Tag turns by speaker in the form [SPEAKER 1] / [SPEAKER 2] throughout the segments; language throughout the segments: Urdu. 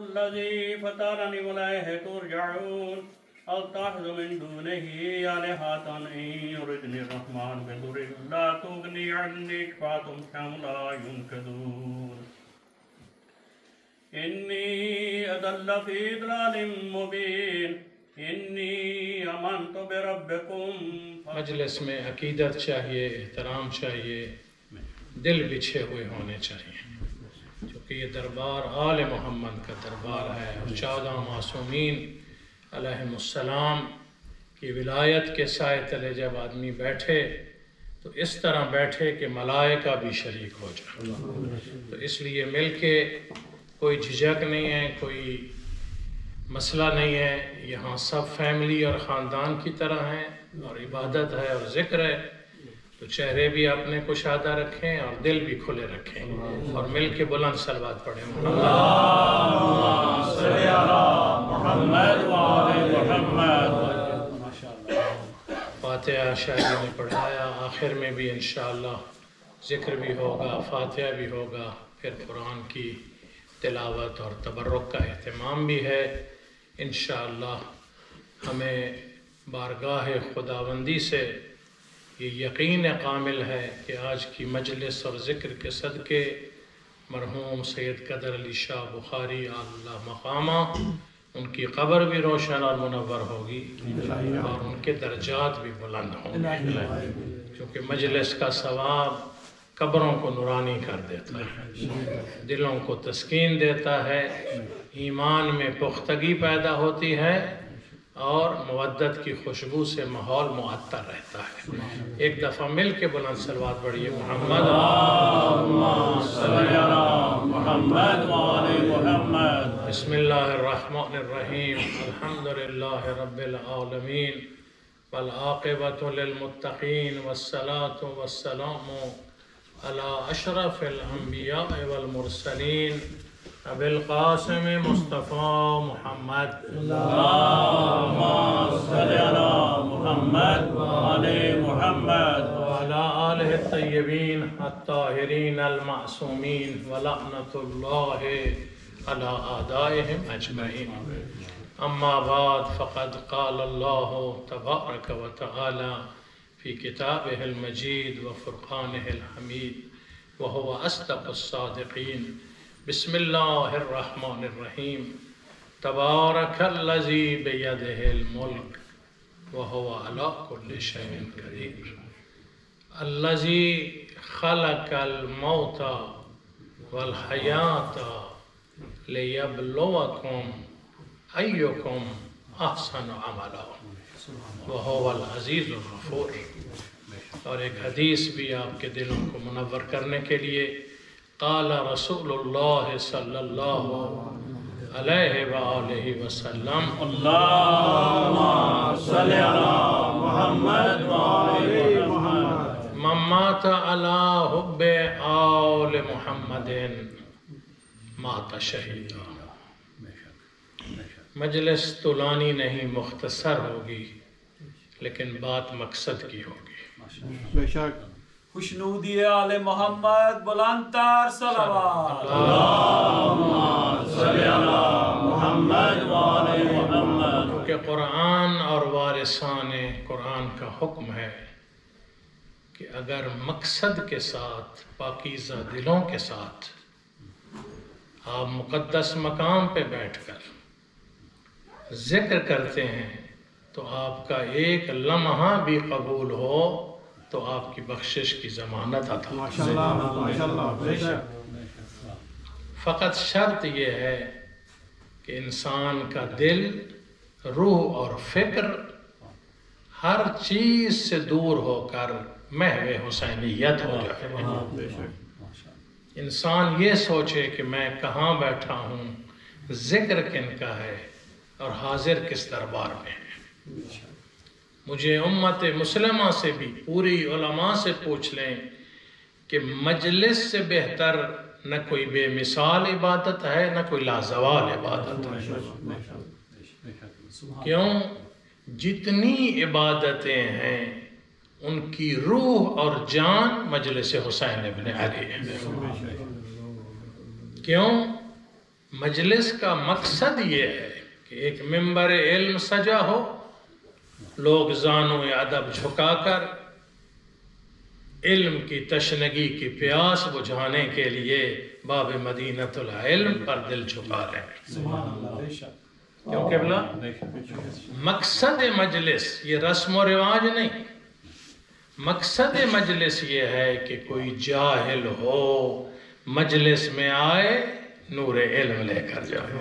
[SPEAKER 1] الذي فطرني وإليه ترجعون أتخذ من دونه آلهة إن يردني الرحمن بضر لا تغني عني شفاعتهم شيئا لا ينقذون إني أضل في ضلال مبين إني آمنت بربكم
[SPEAKER 2] مجلس میں عقیدت چاہیے، احترام چاہیے، دل بچھے ہوئے ہونے چاہیے، کیونکہ یہ دربار آل محمد کا دربار ہے اور 14 معصومین علیہم السلام کی ولایت کے سائے تلے جب آدمی بیٹھے تو اس طرح بیٹھے کہ ملائکہ بھی شریک ہو جائے۔ تو اس لیے مل کے کوئی جھجک نہیں ہے، کوئی مسئلہ نہیں ہے، یہاں سب فیملی اور خاندان کی طرح ہیں اور عبادت ہے اور ذکر ہے، تو چہرے بھی اپنے کشادہ رکھیں اور دل بھی کھلے رکھیں اور مل کے بلند صلوات پڑھیں۔ اللہم صلی علی محمد وآل محمد۔ فاتحہ شاہدی نے پڑھایا، آخر میں بھی انشاءاللہ ذکر بھی ہوگا، فاتحہ بھی ہوگا، پھر قرآن کی تلاوت اور تبرک کا اہتمام بھی ہے۔ انشاءاللہ ہمیں بارگاہ خداوندی سے یہ یقین کامل ہے کہ آج کی مجلس اور ذکر کے صدقے مرحوم سید قدر علی شاہ بخاری اللہ مقامہ ان کی قبر بھی روشن اور منور ہوگی اور ان کے درجات بھی بلند ہوں گے، کیونکہ مجلس کا ثواب قبروں کو نورانی کر دیتا ہے، دلوں کو تسکین دیتا ہے، ایمان میں پختگی پیدا ہوتی ہے اور مودت کی خوشبو سے ماحول معطر رہتا ہے۔ ایک دفعہ مل کے بلند صلوات پڑھیے، محمد اللہم صلی علی محمد وآل محمد۔ بسم اللہ الرحمن الرحیم، الحمدللہ رب العالمین والعاقبۃ للمتقین والصلاة والسلام علی اشرف الانبیاء والمرسلین ابی القاسم مصطفیٰ محمد۔ اللہم صلی علی محمد وآل محمد وعلی آلہ الطیبین الطاہرین المعصومین ولعنۃ اللہ علی اعدائہم اجمعین۔ اما بعد فقد قال اللہ تبارک وتعالی فی کتابہ المجید وفرقانہ الحمید وہو اصدق الصادقین۔ بسم اللہ الرحمن الرحیم، تبارک الذی بیدہ الملک وہو علی کل شیء قدیر، الذی خلق الموت والحیاة لیبلوکم ایکم احسن عملا وہو العزیز الغفور۔ اور ایک حدیث بھی آپ کے دلوں کو منور کرنے کے لیے، قال رسول اللہ صلی اللہ علیہ وآلہ وسلم، اللہم صلی علی محمد وآل محمد، من مات علی حب آل محمد مات شہیدا۔ مجلس طولانی نہیں، مختصر ہوگی، لیکن بات مقصد کی ہوگی۔
[SPEAKER 3] بے شک
[SPEAKER 4] خوشنودی آل محمد، بلند تر صلوات۔
[SPEAKER 1] اللہم صلی علی محمد وآل محمد۔
[SPEAKER 2] کیونکہ قرآن اور وارثان قرآن کا حکم ہے کہ اگر مقصد کے ساتھ، پاکیزہ دلوں کے ساتھ آپ مقدس مقام پہ بیٹھ کر ذکر کرتے ہیں تو آپ کا ایک لمحہ بھی قبول ہو تو آپ کی بخشش کی ضمانت عطا۔
[SPEAKER 3] ماشاءاللہ بے شک۔
[SPEAKER 2] فقط شرط یہ ہے کہ انسان کا دل، روح اور فکر ہر چیز سے دور ہو کر محو حسینیت ہو جائے۔ انسان یہ سوچے کہ میں کہاں بیٹھا ہوں، ذکر کن کا ہے اور حاضر کس دربار میں ہے۔ مجھے امت مسلمہ سے بھی، پوری علماء سے پوچھ لیں کہ مجلس سے بہتر نہ کوئی بے مثال عبادت ہے، نہ کوئی لازوال عبادت ہے۔ کیوں؟ جتنی عبادتیں ہیں ان کی روح اور جان مجلس حسین ابن علی ہے۔ کیوں؟ مجلس کا مقصد یہ ہے کہ ایک منبر علم سجا ہو، لوگ زانو ادب جھکا کر علم کی تشنگی کی پیاس بجھانے کے لیے باب مدینۃ العلم پر دل جھکا رہے ہیں۔
[SPEAKER 4] سبحان اللہ، بے شک۔
[SPEAKER 2] کیوں قبلہ؟ مقصد مجلس یہ رسم و رواج نہیں، مقصد مجلس یہ ہے کہ کوئی جاہل ہو مجلس میں آئے نور علم لے کر جائے،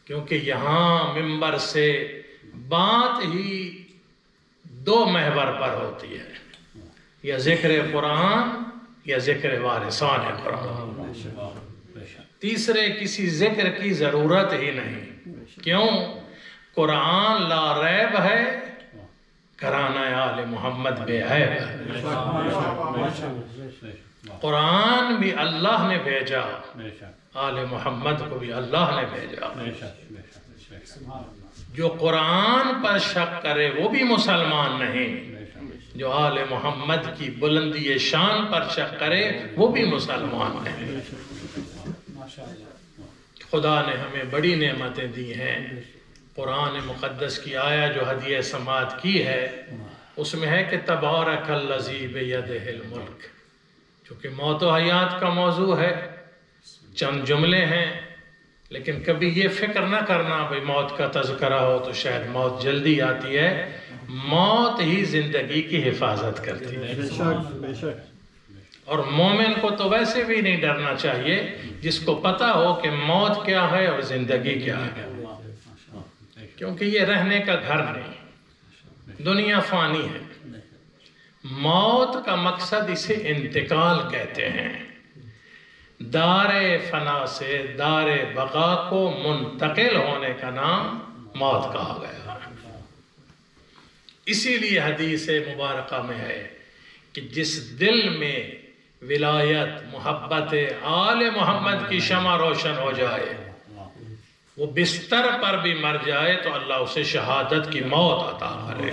[SPEAKER 2] کیونکہ یہاں منبر سے بات ہی دو محور پر ہوتی ہے، یا ذکر قرآن یا ذکر وارثان قرآن، تیسرے کسی ذکر کی ضرورت ہی نہیں۔ کیوں؟ قرآن لا ریب ہے، گھرانہ آل محمد بے عیب ہے۔ قرآن بھی اللہ نے بھیجا، آل محمد کو بھی اللہ نے بھیجا۔ جو قرآن پر شک کرے وہ بھی مسلمان نہیں، جو آل محمد کی بلندی شان پر شک کرے وہ بھی مسلمان نہیں۔ خدا نے ہمیں بڑی نعمتیں دی ہیں۔ قرآن مقدس کی آیا جو ہدیہ سماعت کی ہے اس میں ہے کہ تبارک الذی بیدہ الملک، چونکہ موت و حیات کا موضوع ہے، چند جملے ہیں، لیکن کبھی یہ فکر نہ کرنا بھئی موت کا تذکرہ ہو تو شاید موت جلدی آتی ہے، موت ہی زندگی کی حفاظت کرتی ہے۔
[SPEAKER 3] بے شک بے شک۔
[SPEAKER 2] اور مومن کو تو ویسے بھی نہیں ڈرنا چاہیے جس کو پتا ہو کہ موت کیا ہے اور زندگی کیا ہے، کیونکہ یہ رہنے کا گھر نہیں، دنیا فانی ہے۔ موت کا مقصد اسے انتقال کہتے ہیں، دار فنا سے دار بقا کو منتقل ہونے کا نام موت کہا گیا ہے۔ اسی لیے حدیث مبارکہ میں ہے کہ جس دل میں ولایت محبت آل محمد کی شمع روشن ہو جائے، وہ بستر پر بھی مر جائے تو اللہ اسے شہادت کی موت عطا کرے۔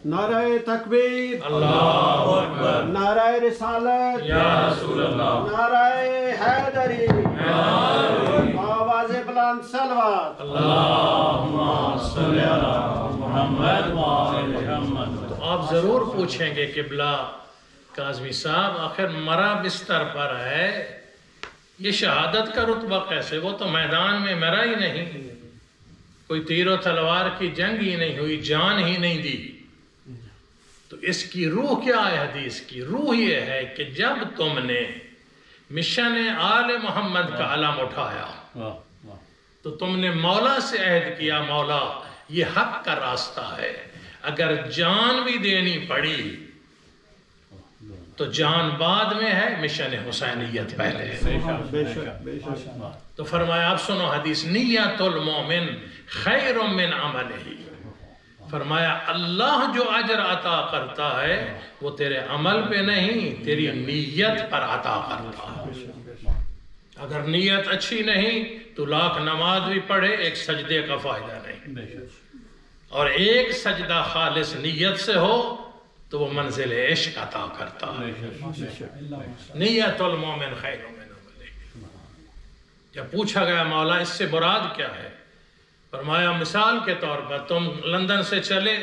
[SPEAKER 3] نعرہ تکبیر،
[SPEAKER 2] اللہ اکبر،
[SPEAKER 3] نعرہ رسالت،
[SPEAKER 2] یا رسول اللہ،
[SPEAKER 3] نعرہ حیدری، آواز بلند صلوات۔
[SPEAKER 2] اللہم صلی علی
[SPEAKER 1] محمد وآل محمد۔
[SPEAKER 2] تو آپ ضرور پوچھیں گے قبلہ کاظمی صاحب آخر مرا بستر پر ہے، یہ شہادت کا رتبہ کیسے؟ وہ تو میدان میں مرا ہی نہیں، کوئی تیر و تلوار کی جنگ ہی نہیں ہوئی، جان ہی نہیں دی، تو اس کی روح کیا ہے؟ حدیث کی روح یہ ہے کہ جب تم نے مشن آل محمد کا علم اٹھایا تو تم نے مولا سے عہد کیا، مولا یہ حق کا راستہ ہے، اگر جان بھی دینی پڑی تو جان بعد میں ہے، مشن حسینیت پہلے ہے۔
[SPEAKER 3] بے شک بے شک۔
[SPEAKER 2] تو فرمایا اب سنو حدیث، نیت المومن خیر من عملہ، فرمایا اللہ جو اجر عطا کرتا ہے وہ تیرے عمل پہ نہیں، تیری نیت پر عطا کرتا ہے۔ اگر نیت اچھی نہیں تو لاکھ نماز بھی پڑھے ایک سجدے کا فائدہ نہیں، اور ایک سجدہ خالص نیت سے ہو تو وہ منزل عشق عطا کرتا ہے۔ نیت المومن خیر من عملہ۔ جب پوچھا گیا مولا اس سے مراد کیا ہے، فرمایا مثال کے طور پر تم لندن سے چلے،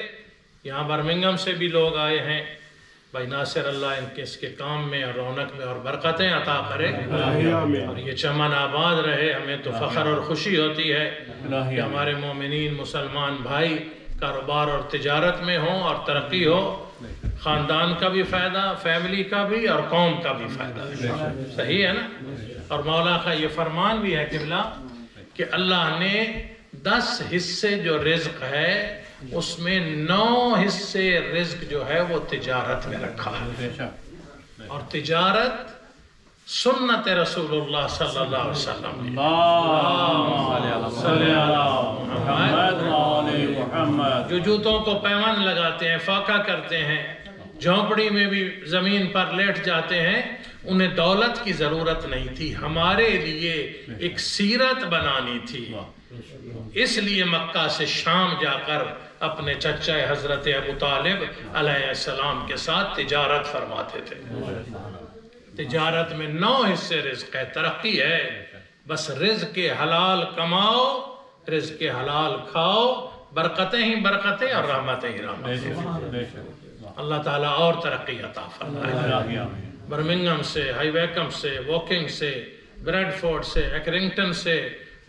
[SPEAKER 2] یہاں برمنگم سے بھی لوگ آئے ہیں، بھائی ناصر اللہ ان کے اس کے کام میں اور رونق میں اور برکتیں عطا کرے اور یہ چمن آباد رہے، ہمیں تو فخر اور خوشی ہوتی ہے کہ ہمارے مومنین مسلمان بھائی کاروبار اور تجارت میں ہوں اور ترقی ہو، خاندان کا بھی فائدہ، فیملی کا بھی اور قوم کا بھی فائدہ، صحیح ہے نا؟ اور مولا کا یہ فرمان بھی ہے قبلہ کہ اللہ نے 10 حصے جو رزق ہے اس میں 9 حصے رزق جو ہے وہ تجارت میں رکھا ہے، اور تجارت سنت رسول اللہ صلی اللہ علیہ وسلم، صلی محمد، جو جوتوں کو پیوند لگاتے ہیں، فاقہ کرتے ہیں، جھونپڑی میں بھی زمین پر لیٹ جاتے ہیں، انہیں دولت کی ضرورت نہیں تھی، ہمارے لیے ایک سیرت بنانی تھی، اس لیے مکہ سے شام جا کر اپنے چچا حضرت ابو طالب علیہ السلام کے ساتھ تجارت فرماتے تھے۔ تجارت میں 9 حصے رزق ہے، ترقی ہے، بس رزق حلال کماؤ، رزق حلال کھاؤ، برکتیں ہی برکتیں اور رحمتیں ہی رحمتیں۔ اللہ تعالیٰ اور ترقی عطا فرمائے۔ برمنگم سے، ہائی ویکم سے، ووکنگ سے، بریڈ فورڈ سے، ایکرنگٹن سے،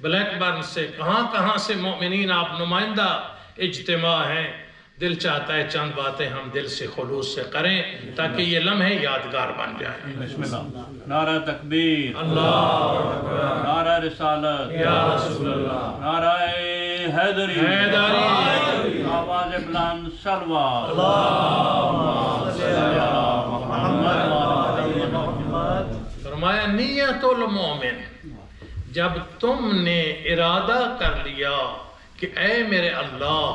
[SPEAKER 2] بلیک برن سے، کہاں کہاں سے مومنین آپ نمائندہ اجتماع ہیں۔ دل چاہتا ہے چند باتیں ہم دل سے خلوص سے کریں تاکہ یہ لمحے یادگار بن جائیں۔
[SPEAKER 1] بسم اللہ۔ نعرہ تکبیر،
[SPEAKER 2] اللہ
[SPEAKER 1] نعرہ رسالت،
[SPEAKER 2] یا رسول اللہ،
[SPEAKER 1] نعرہ حیدری،
[SPEAKER 2] حیدری،
[SPEAKER 1] آواز بلند صلوات،
[SPEAKER 2] فرمایا نیت المومن، جب تم نے ارادہ کر لیا کہ اے میرے اللہ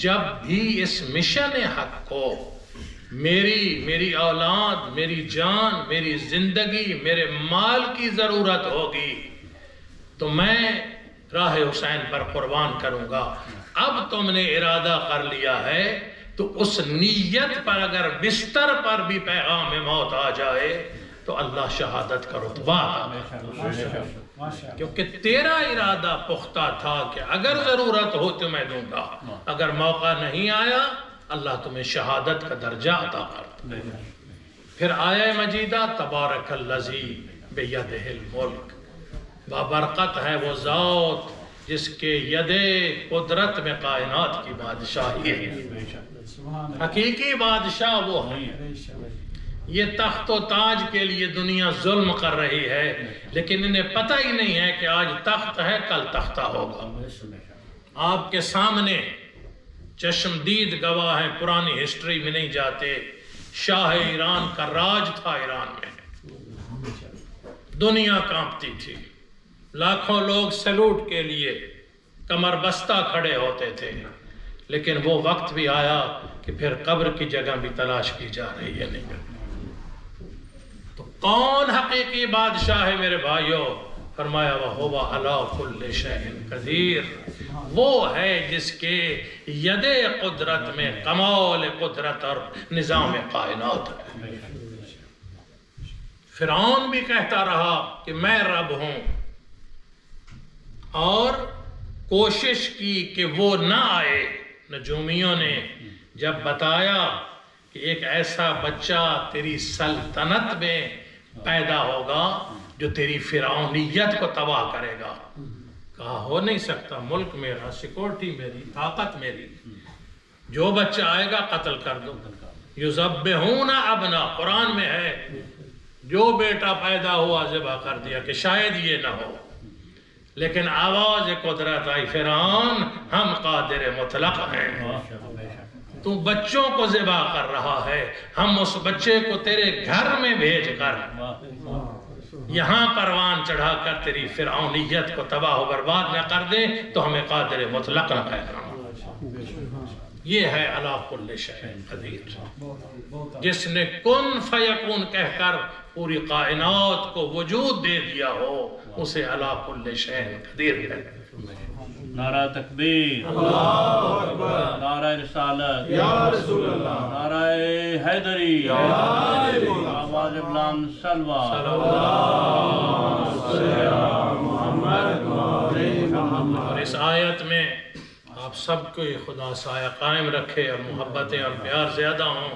[SPEAKER 2] جب بھی اس مشن حق کو میری اولاد، میری جان، میری زندگی، میرے مال کی ضرورت ہوگی تو میں راہ حسین پر قربان کروں گا۔ اب تم نے ارادہ کر لیا ہے تو اس نیت پر اگر بستر پر بھی پیغام موت آ جائے تو اللہ شہادت کا رتبہ عطا کرے، کیونکہ تیرا ارادہ پختہ تھا کہ اگر ضرورت ہو تو میں دوں گا، اگر موقع نہیں آیا اللہ تمہیں شہادت کا درجہ عطا کر۔ پھر آیہ مجیدہ تبارک الذی بیدہ الملک، بابرکت ہے وہ ذات جس کے ید قدرت میں کائنات کی بادشاہی ہے، حقیقی بادشاہ وہ ہے۔ یہ تخت و تاج کے لیے دنیا ظلم کر رہی ہے لیکن انہیں پتہ ہی نہیں ہے کہ آج تخت ہے کل تختہ ہوگا۔ آپ کے سامنے چشمدید گواہ ہیں، پرانی ہسٹری میں نہیں جاتے، شاہ ایران کا راج تھا ایران میں، دنیا کانپتی تھی، لاکھوں لوگ سیلوٹ کے لیے کمر بستہ کھڑے ہوتے تھے، لیکن وہ وقت بھی آیا کہ پھر قبر کی جگہ بھی تلاش کی جا رہی ہے نہیں۔ تو کون حقیقی بادشاہ ہے میرے بھائیوں؟ فرمایا وَهُوَ عَلَىٰ كُلِّ شَيْءٍ قَدِيرٌ، وہ ہے جس کے ید قدرت میں کمال قدرت اور نظام کائنات ہے۔ فرعون بھی کہتا رہا کہ میں رب ہوں اور کوشش کی کہ وہ نہ آئے۔ نجومیوں نے جب بتایا کہ ایک ایسا بچہ تیری سلطنت میں پیدا ہوگا جو تیری فرعونیت کو تباہ کرے گا، کہا ہو نہیں سکتا، ملک میرا، سیکورٹی میری، طاقت میری، جو بچہ آئے گا قتل کر دو۔ یذبحون ابنا، قرآن میں ہے، جو بیٹا پیدا ہوا ذبح کر دیا کہ شاید یہ نہ ہو، لیکن آواز قدرت آئی، فرعون ہم قادر مطلق ہیں، تو بچوں کو ذبح کر رہا ہے، ہم اس بچے کو تیرے گھر میں بھیج کر یہاں پروان چڑھا کر تیری فرعونیت کو تباہ و برباد نہ کر دیں تو ہمیں قادر مطلق نہ کہنا۔ یہ ہے علی کل شیء قدیر، جس نے کن فیکون کہہ کر پوری کائنات کو وجود دے دیا ہو، اسے علی کل شیء قدیر ہے۔
[SPEAKER 1] نعرہ تکبیر، اللہ اکبر، نعرہ رسالت، یا رسول اللہ، نعرہ حیدری، آواز بلند صلوات،
[SPEAKER 2] اور اس آیت میں آپ سب کو خدا سایہ قائم رکھے اور محبتیں اور پیار زیادہ ہوں۔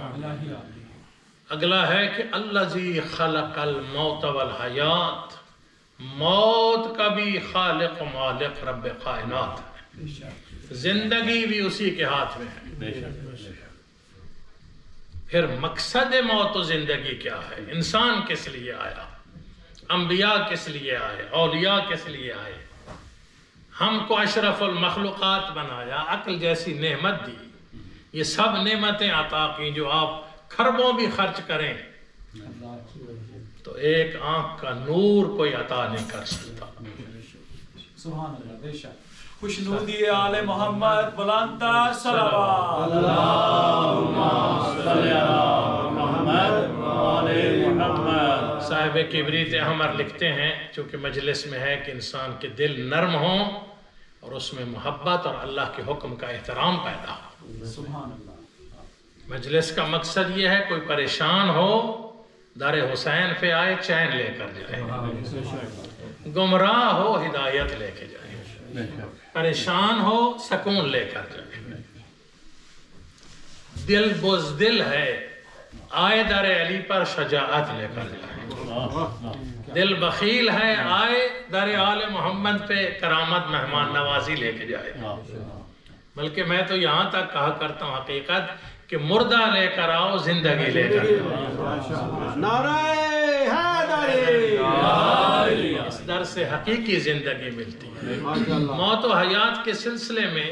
[SPEAKER 2] اگلا ہے کہ الذی خلق الموت والحیات، موت کا بھی خالق و مالک رب کائنات ہے، زندگی بھی اسی کے ہاتھ میں ہے۔ پھر مقصد موت و زندگی کیا ہے؟ انسان کس لیے آیا؟ انبیاء کس لیے آئے؟ اولیاء کس لیے آئے؟ ہم کو اشرف المخلوقات بنایا، عقل جیسی نعمت دی، یہ سب نعمتیں عطا کی جو آپ خربوں بھی خرچ کریں تو ایک آنکھ کا نور کوئی عطا نہیں کر سکتا۔
[SPEAKER 4] سبحان اللہ، بے شک۔ خوشنودی آل محمد، بلندتر صلوات۔
[SPEAKER 1] اللہم صلی علی محمد وآل محمد۔
[SPEAKER 2] صاحب کبریت احمر لکھتے ہیں چونکہ مجلس میں ہے کہ انسان کے دل نرم ہوں اور اس میں محبت اور اللہ کے حکم کا احترام پیدا ہو۔
[SPEAKER 4] سبحان اللہ۔
[SPEAKER 2] مجلس کا مقصد یہ ہے کوئی پریشان ہو در حسین پہ آئے چین لے کر جائے، گمراہ ہو ہدایت لے کے جائے، پریشان ہو سکون لے کر جائے، دل بزدل ہے آئے در علی پر شجاعت لے کر جائے، دل بخیل ہے آئے در آل محمد پہ کرامت مہمان نوازی لے کے جائے۔ بلکہ میں تو یہاں تک کہا کرتا ہوں حقیقت کہ مردہ لے کر آؤ زندگی لے کر آؤ۔
[SPEAKER 3] نعرہ حیدری،
[SPEAKER 2] اس در سے حقیقی زندگی ملتی ہے۔ موت و حیات کے سلسلے میں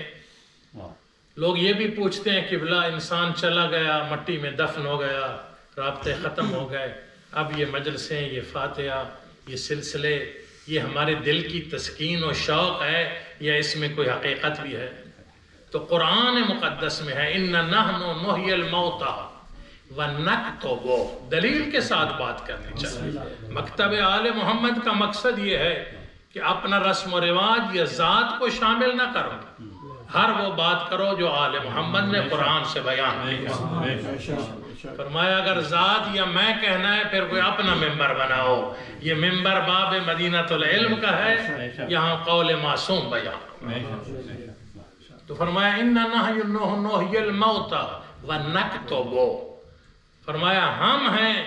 [SPEAKER 2] لوگ یہ بھی پوچھتے ہیں کہ بلا انسان چلا گیا، مٹی میں دفن ہو گیا، رابطے ختم ہو گئے، اب یہ مجلسیں، یہ فاتحہ، یہ سلسلے، یہ ہمارے دل کی تسکین و شوق ہے یا اس میں کوئی حقیقت بھی ہے؟ تو قرآن مقدس میں ہے اِنَّ نَحْنُ نُحْيِي الْمَوْتَى وَنَكْتُبُ، دلیل کے ساتھ بات کرنی چاہیے۔ مکتب آل محمد کا مقصد یہ ہے کہ اپنا رسم و رواج یا ذات کو شامل نہ کرو، ہر وہ بات کرو جو آل محمد نے قرآن سے بیان کیا۔ فرمایا اگر ذات یا میں کہنا ہے پھر کوئی اپنا ممبر بناؤ، یہ ممبر باب مدینۃ العلم کا ہے، یہاں قول معصوم بیان۔ تو فرمایا اِنَّ نُحْيِي الْمَوْتَى وَنَكْتُبُ، فرمایا ہم ہیں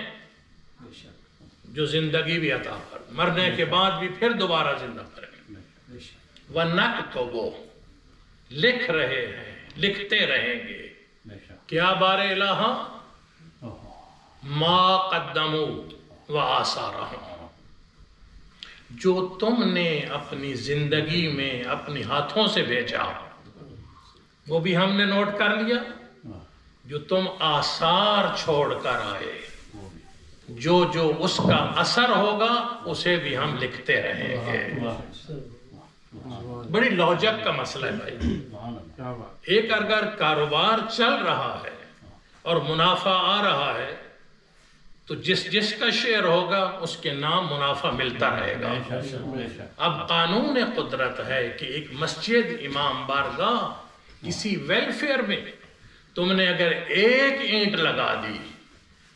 [SPEAKER 2] جو زندگی بھی عطا کر، مرنے کے بعد بھی پھر دوبارہ زندہ کریں گے۔ وَنَكْتُبُ، لکھ رہے ہیں، لکھتے رہیں گے، کیا بار الہ ما قدموا وآثارہم، جو تم نے اپنی زندگی میں اپنی ہاتھوں سے بھیجا وہ بھی ہم نے نوٹ کر لیا، جو تم آثار چھوڑ کر آئے جو اس کا اثر ہوگا اسے بھی ہم لکھتے رہیں گے۔ بڑی لاجک کا مسئلہ ہے بھائی۔ ایک اگر کاروبار چل رہا ہے اور منافع آ رہا ہے تو جس کا شیئر ہوگا اس کے نام منافع ملتا رہے گا۔ اب قانون قدرت ہے کہ ایک مسجد، امام بارگاہ، کسی ویلفیئر میں تم نے اگر ایک اینٹ لگا دی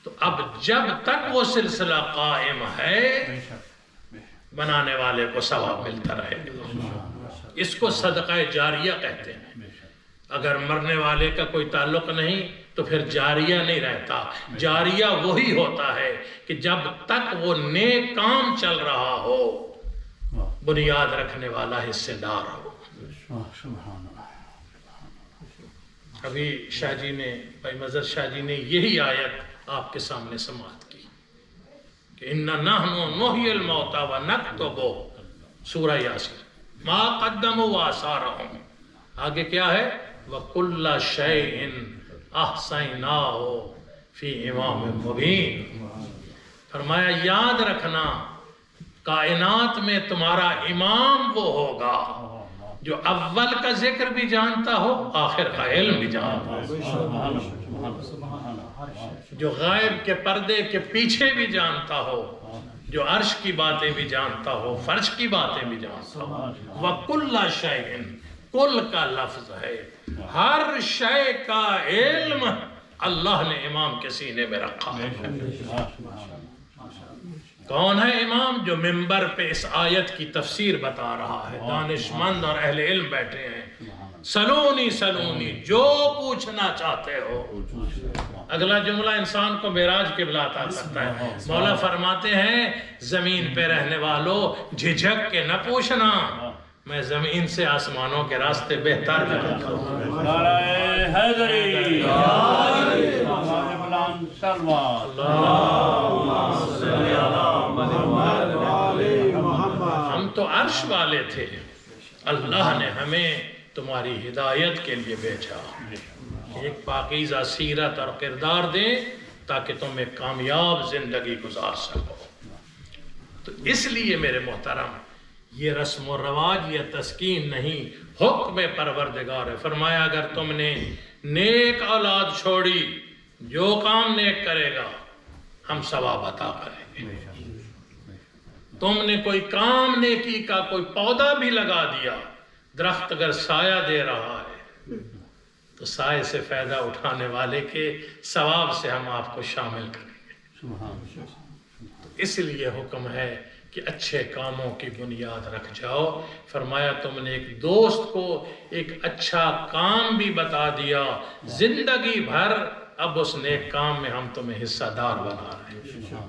[SPEAKER 2] تو اب جب تک وہ سلسلہ قائم ہے بنانے والے کو ثواب ملتا رہے گا۔ اس کو صدقہ جاریہ کہتے ہیں۔ اگر مرنے والے کا کوئی تعلق نہیں تو پھر جاریہ نہیں رہتا۔ جاریہ وہی ہوتا ہے کہ جب تک وہ نیک کام چل رہا ہو بنیاد رکھنے والا حصے دار ہو۔ ابھی شاہ جی نے، بھائی مظہر شاہ جی نے یہی آیت آپ کے سامنے سماعت کی کہ اِنَّ نَحْنُ نُحْيِي الْمَوْتَى وَنَكْتُبُ، سورہ یاسین، مَا قَدَّمُوا وَآثَارَهُم۔ آگے کیا ہے؟ وَكُلَّ شَيْءٍ أَحْصَيْنَاهُ فِي إِمَامٍ مُبِينٍ۔ فرمایا یاد رکھنا کائنات میں تمہارا امام وہ ہوگا جو اول کا ذکر بھی جانتا ہو، آخر کا علم بھی جانتا ہو، جو غائب کے پردے کے پیچھے بھی جانتا ہو، جو عرش کی باتیں بھی جانتا ہو، فرش کی باتیں بھی جانتا ہو۔ وَكُلَّ شَيْءٍ، کل کا لفظ ہے، ہر شے کا علم اللہ نے امام کے سینے میں رکھا ہے۔ کون ہے امام؟ جو ممبر پہ اس آیت کی تفسیر بتا رہا ہے، دانشمند اور اہل علم بیٹھے ہیں۔ سلونی سلونی، جو پوچھنا چاہتے ہو۔ اگلا جملہ انسان کو معراج کے بلاتا کرتا ہے۔ مولا فرماتے ہیں زمین پہ رہنے والوں جھجک کے نہ پوچھنا، میں زمین سے آسمانوں کے راستے بہتر جانتا ہوں۔
[SPEAKER 1] نعرہ حیدری، بلند سلوات۔
[SPEAKER 2] ہم تو عرش والے تھے، اللہ نے ہمیں تمہاری ہدایت کے لیے بھیجا، ایک پاکیزہ سیرت اور کردار دیں تاکہ تم ایک کامیاب زندگی گزار سکو۔ تو اس لیے میرے محترم یہ رسم و رواج یا تسکین نہیں، حکم پروردگار ہے۔ فرمایا اگر تم نے نیک اولاد چھوڑی، جو کام نیک کرے گا ہم ثواب عطا کریں گے۔ تم نے کوئی کام نیکی کا کوئی پودا بھی لگا دیا، درخت اگر سایہ دے رہا ہے تو سائے سے فائدہ اٹھانے والے کے ثواب سے ہم آپ کو شامل کریں گے۔ اس لیے حکم ہے کہ اچھے کاموں کی بنیاد رکھ جاؤ. فرمایا تم نے ایک دوست کو ایک اچھا کام بھی بتا دیا، زندگی بھر اب اس نیک کام میں ہم تمہیں حصہ دار بنا رہے ہیں.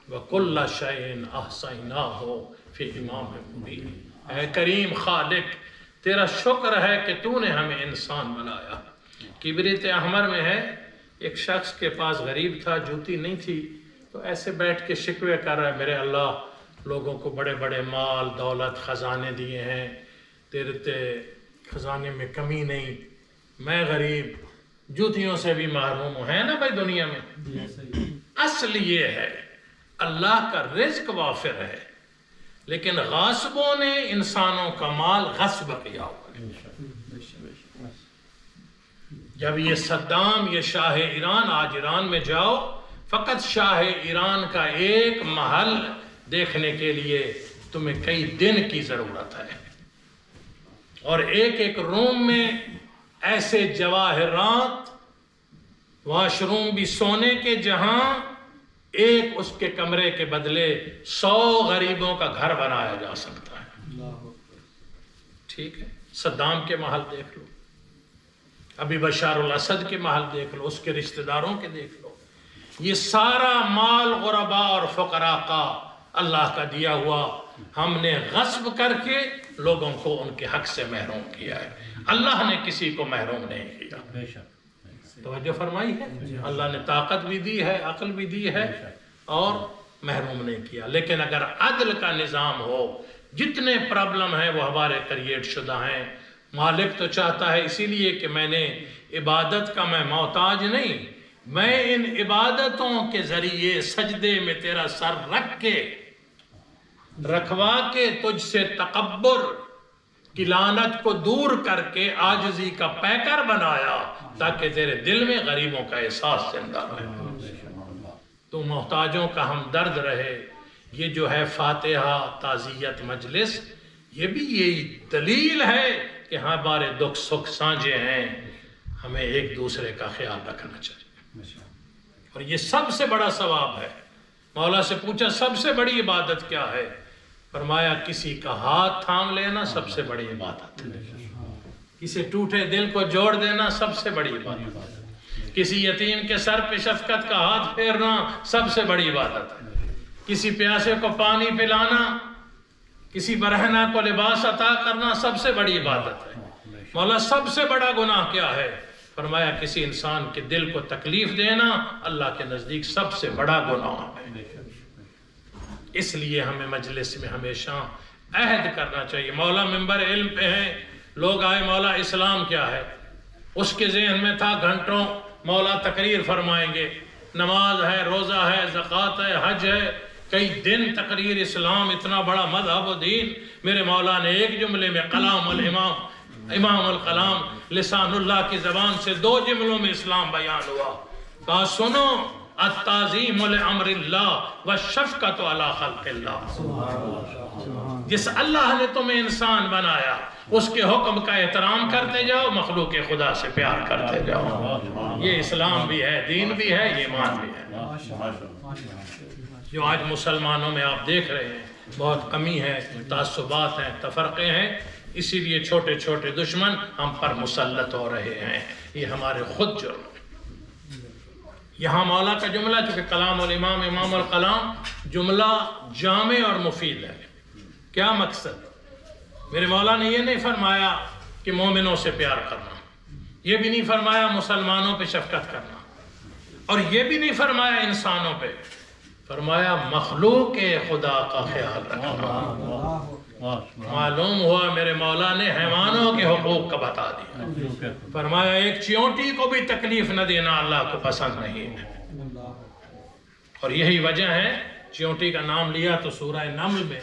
[SPEAKER 2] وَكُلَّ شَيْءٍ أَحْصَيْنَاهُ فِي إِمَامٍ مُبِينٍ. اے کریم خالق، تیرا شکر ہے کہ تو نے ہمیں انسان بنایا. کبریت احمر میں ہے، ایک شخص کے پاس غریب تھا، جوتی نہیں تھی، تو ایسے بیٹھ کے شکوے کر رہا ہے، میرے اللہ لوگوں کو بڑے بڑے مال دولت خزانے دیے ہیں، تیرے خزانے میں کمی نہیں، میں غریب جوتیوں سے بھی محروم ہوں. ہے نا بھائی دنیا میں. اصل یہ ہے اللہ کا رزق وافر ہے، لیکن غاصبوں نے انسانوں کا مال غصب کیا ہوا. جب یہ صدام، یہ شاہ ایران، آج ایران میں جاؤ، فقط شاہ ایران کا ایک محل دیکھنے کے لیے تمہیں کئی دن کی ضرورت ہے، اور ایک ایک روم میں ایسے جواہرات، واش روم بھی سونے کے، جہاں ایک اس کے کمرے کے بدلے 100 غریبوں کا گھر بنایا جا سکتا ہے. ٹھیک ہے، صدام کے محل دیکھ لو، ابھی بشار الاسد کے محل دیکھ لو، اس کے رشتہ داروں کے دیکھ لو. یہ سارا مال غرباء اور فقراء کا اللہ کا دیا ہوا ہم نے غصب کر کے لوگوں کو ان کے حق سے محروم کیا ہے. اللہ نے کسی کو محروم نہیں کیا. توجہ فرمائی ہے. اللہ نے طاقت بھی دی ہے، عقل بھی دی ہے، اور محروم نہیں کیا. لیکن اگر عدل کا نظام ہو، جتنے پرابلم ہیں وہ ہمارے کریٹ شدہ ہیں. مالک تو چاہتا ہے، اسی لیے کہ میں نے عبادت کا میں محتاج نہیں، میں ان عبادتوں کے ذریعے سجدے میں تیرا سر رکھ کے رکھوا کے تجھ سے تکبر کی لعنت کو دور کر کے عاجزی کا پیکر بنایا، تاکہ تیرے دل میں غریبوں کا احساس زندہ رہے، تو محتاجوں کا ہمدرد رہے. یہ جو ہے فاتحہ تعزیت مجلس، یہ بھی یہی دلیل ہے کہ ہمارے دکھ سکھ سانجے ہیں، ہمیں ایک دوسرے کا خیال رکھنا چاہیے. اور یہ سب سے بڑا ثواب ہے. مولا سے پوچھا سب سے بڑی عبادت کیا ہے؟ فرمایا کسی کا ہاتھ تھام لینا سب سے بڑی عبادت ہے. کسی ٹوٹے دل کو جوڑ دینا سب سے بڑی عبادت ہے. کسی یتیم کے سر پہ شفقت کا ہاتھ پھیرنا سب سے بڑی عبادت ہے. کسی پیاسے کو پانی پلانا، کسی برہنہ کو لباس عطا کرنا سب سے بڑی عبادت ہے. مولا سب سے بڑا گناہ کیا ہے؟ فرمایا کسی انسان کے دل کو تکلیف دینا اللہ کے نزدیک سب سے بڑا گناہ ہے. اس لیے ہمیں مجلس میں ہمیشہ عہد کرنا چاہیے. مولا منبر علم پہ ہیں، لوگ آئے مولا اسلام کیا ہے، اس کے ذہن میں تھا گھنٹوں مولا تقریر فرمائیں گے، نماز ہے، روزہ ہے، زکوٰۃ ہے، حج ہے، کئی دن تقریر اسلام، اتنا بڑا مذہب و دین. میرے مولا نے ایک جملے میں کلام الامام، امام الکلام، لسان اللہ کی زبان سے 2 جملوں میں اسلام بیان ہوا. کہا سنو، التعظیم لامر اللہ والشفقۃ علی خلق اللہ. جس اللہ نے تمہیں انسان بنایا اس کے حکم کا احترام کرتے جاؤ، مخلوق خدا سے پیار کرتے جاؤ. یہ اسلام بھی ہے، دین بھی ہے، یہ ایمان بھی ہے. جو آج مسلمانوں میں آپ دیکھ رہے ہیں بہت کمی ہے، تعصبات ہیں، تفرقے ہیں، اسی لیے چھوٹے چھوٹے دشمن ہم پر مسلط ہو رہے ہیں. یہ ہمارے خود جرم. یہاں مولا کا جملہ چونکہ کلام الامام امام الکلام جملہ جامع اور مفید ہے. کیا مقصد؟ میرے مولا نے یہ نہیں فرمایا کہ مومنوں سے پیار کرنا، یہ بھی نہیں فرمایا مسلمانوں پہ شفقت کرنا، اور یہ بھی نہیں فرمایا انسانوں پہ، فرمایا مخلوق خدا کا خیال رکھنا. معلوم ہوا میرے مولا نے حیوانوں کے حقوق کا بتا دیا. فرمایا ایک چیونٹی کو بھی تکلیف نہ دینا اللہ کو پسند نہیں ہے. اور یہی وجہ ہے چیونٹی کا نام لیا تو سورہ نمل میں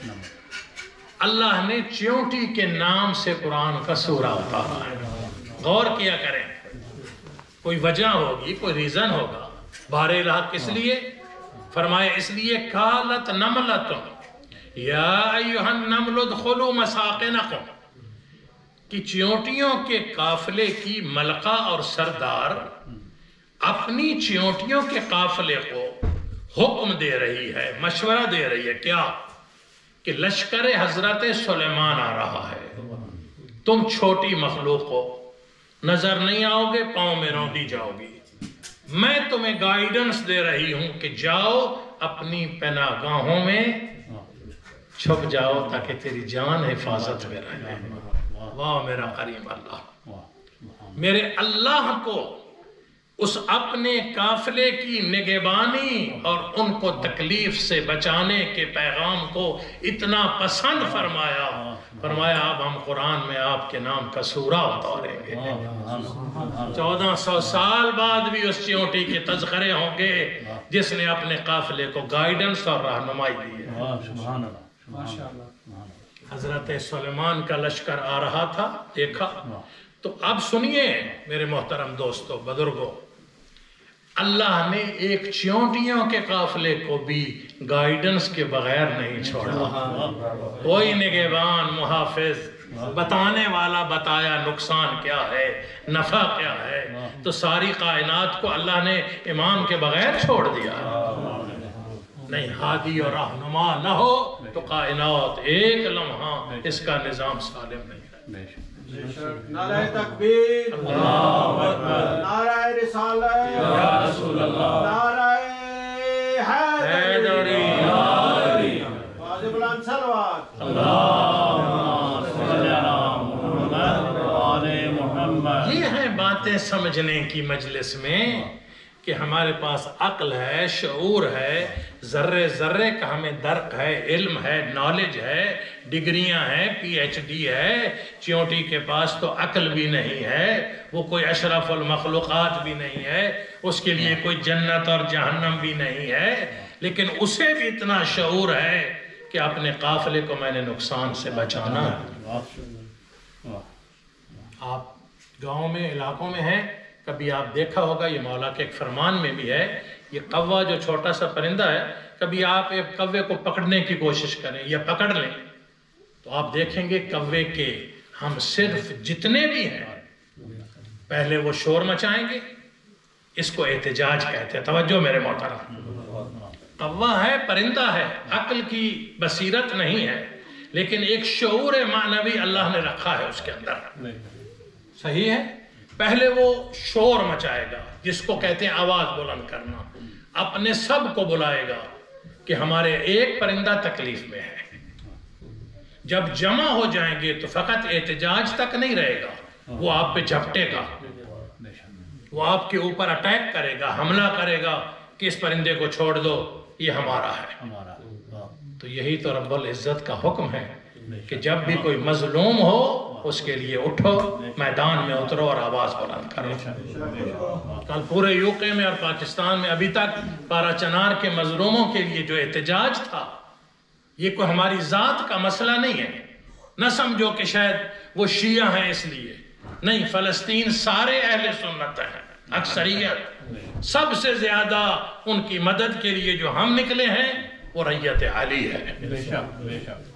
[SPEAKER 2] اللہ نے چیونٹی کے نام سے قرآن کا سورہ اتارا ہے. غور کیا کریں، کوئی وجہ ہوگی، کوئی ریزن ہوگا. بہرحال کس لیے فرمایا؟ اس لیے قالت نملۃ یا ایھا النمل ادخلوا مساکنکم، کہ چیونٹیوں کے قافلے کی ملکہ اور سردار اپنی چیونٹیوں کے قافلے کو حکم دے رہی ہے، مشورہ دے رہی ہے کیا؟ کہ لشکر حضرت سلیمان آ رہا ہے، تم چھوٹی مخلوق ہو، نظر نہیں آؤ گے، پاؤں میں رونڈی جاؤ گی، میں تمہیں گائیڈنس دے رہی ہوں کہ جاؤ اپنی پناہ گاہوں میں چھپ جاؤ تاکہ تیری جان حفاظت میں رہے۔ واہ میرا کریم اللہ، میرے اللہ کو اس اپنے قافلے کی نگہبانی اور ان کو تکلیف سے بچانے کے پیغام کو اتنا پسند فرمایا اب ہم قرآن میں آپ کے نام کا سورہ اتاریں گے۔ 1400 سال بعد بھی اس چیونٹی کے تذکرے ہوں گے جس نے اپنے قافلے کو گائیڈنس اور رہنمائی دی ہے۔ حضرت سلیمان کا لشکر آ رہا تھا، دیکھا تو اب سنیے میرے محترم دوستو بزرگوں، اللہ نے ایک چیونٹیوں کے قافلے کو بھی گائیڈنس کے بغیر نہیں چھوڑا۔ کوئی نگہبان، محافظ، بتانے والا بتایا نقصان کیا ہے، نفع کیا ہے، تو ساری کائنات کو اللہ نے امام کے بغیر چھوڑ دیا۔ نہیں، ہادی اور رہنما نہ ہو تو کائنات ایک لمحہ اس کا نظام سالم نہیں ہے۔
[SPEAKER 3] نعرہ تکبیر، نعرہ رسالت یا رسول اللہ، نعرہ حیدری، واجب بلند صلوات،
[SPEAKER 2] یہ ہیں باتیں سمجھنے کی مجلس میں کہ ہمارے پاس عقل ہے، شعور ہے، ذرے ذرے کا ہمیں درک ہے، علم ہے، نالج ہے، ڈگریاں ہیں، پی ایچ ڈی ہے۔ چیونٹی کے پاس تو عقل بھی نہیں ہے، وہ کوئی اشرف المخلوقات بھی نہیں ہے، اس کے لیے کوئی جنت اور جہنم بھی نہیں ہے، لیکن اسے بھی اتنا شعور ہے کہ اپنے قافلے کو میں نے نقصان سے بچانا ہے۔ آپ گاؤں میں، علاقوں میں ہیں، کبھی آپ دیکھا ہوگا، یہ مولا کے ایک فرمان میں بھی ہے، یہ قوا جو چھوٹا سا پرندہ ہے، کبھی آپ ایک کوے کو پکڑنے کی کوشش کریں یا پکڑ لیں تو آپ دیکھیں گے کوے کے ہم صرف جتنے بھی ہیں پہلے وہ شور مچائیں گے، اس کو احتجاج کہتے ہیں۔ توجہ میرے محترم، قوا ہے، پرندہ ہے، عقل کی بصیرت نہیں ہے، لیکن ایک شعور معنوی اللہ نے رکھا ہے اس کے اندر، صحیح ہے؟ پہلے وہ شور مچائے گا، جس کو کہتے ہیں آواز بلند کرنا، اپنے سب کو بلائے گا کہ ہمارے ایک پرندہ تکلیف میں ہے۔ جب جمع ہو جائیں گے تو فقط احتجاج تک نہیں رہے گا، وہ آپ پہ جھپٹے گا، وہ آپ کے اوپر اٹیک کرے گا، حملہ کرے گا کہ اس پرندے کو چھوڑ دو، یہ ہمارا ہے۔ تو یہی تو رب العزت کا حکم ہے کہ جب بھی کوئی مظلوم ہو اس کے لیے اٹھو، میدان میں اترو اور آواز بلند کرو۔ کل پورے یوکے میں اور پاکستان میں ابھی تک پارا چنار کے مظلوموں کے لیے جو احتجاج تھا، یہ کوئی ہماری ذات کا مسئلہ نہیں ہے، نہ سمجھو کہ شاید وہ شیعہ ہیں اس لیے، نہیں، فلسطین سارے اہل سنت ہیں، اکثریت، سب سے زیادہ ان کی مدد کے لیے جو ہم نکلے ہیں وہ ریت علی ہے۔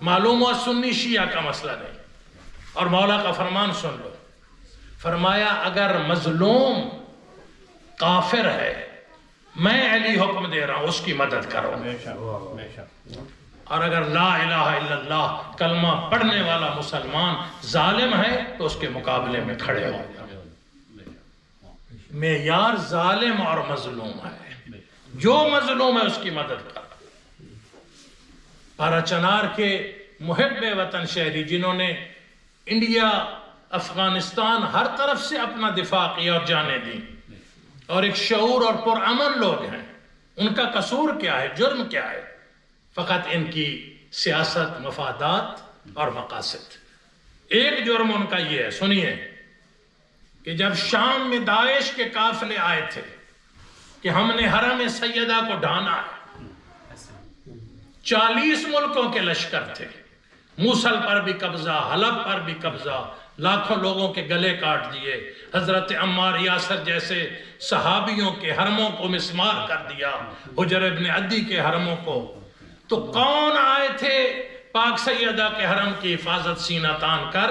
[SPEAKER 2] معلوم ہوا سنی شیعہ کا مسئلہ نہیں۔ اور مولا کا فرمان سن لو، فرمایا اگر مظلوم کافر ہے، میں علی حکم دے رہا ہوں اس کی مدد کرو، اور اگر لا الہ الا اللہ کلمہ پڑھنے والا مسلمان ظالم ہے تو اس کے مقابلے میں کھڑے ہو۔ معیار ظالم اور مظلوم ہے، جو مظلوم ہے اس کی مدد کر۔ پارا چنار کے محب وطن شہری جنہوں نے انڈیا، افغانستان، ہر طرف سے اپنا دفاع کیا اور جانیں دی، اور ایک شعور اور پرامن لوگ ہیں، ان کا قصور کیا ہے، جرم کیا ہے؟ فقط ان کی سیاست، مفادات اور مقاصد۔ ایک جرم ان کا یہ ہے، سنیے، کہ جب شام میں داعش کے قافلے آئے تھے کہ ہم نے حرم سیدہ کو ڈھانا ہے، 40 ملکوں کے لشکر تھے، موصل پر بھی قبضہ، حلب پر بھی قبضہ، لاکھوں لوگوں کے گلے کاٹ دیے، حضرت عمار یاسر جیسے صحابیوں کے حرموں کو مسمار کر دیا، حجر ابن عدی کے حرموں کو۔ تو کون آئے تھے پاک سیدہ کے حرم کی حفاظت سینہ تان کر؟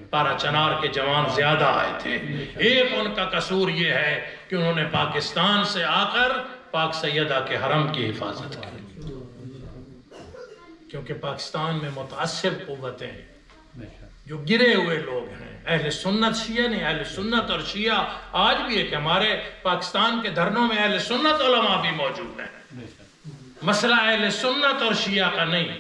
[SPEAKER 2] پارا چنار کے جوان زیادہ آئے تھے. ایک ان کا قصور یہ ہے کہ انہوں نے پاکستان سے آ کر پاک سیدہ کے حرم کی حفاظت کی، کیونکہ پاکستان میں متعصب قوتیں جو گرے ہوئے لوگ ہیں. اہل سنت شیعہ نہیں، اہل سنت اور شیعہ آج بھی ہے کہ ہمارے پاکستان کے دھرنوں میں اہل سنت علماء بھی موجود ہیں. مسئلہ اہل سنت اور شیعہ کا نہیں،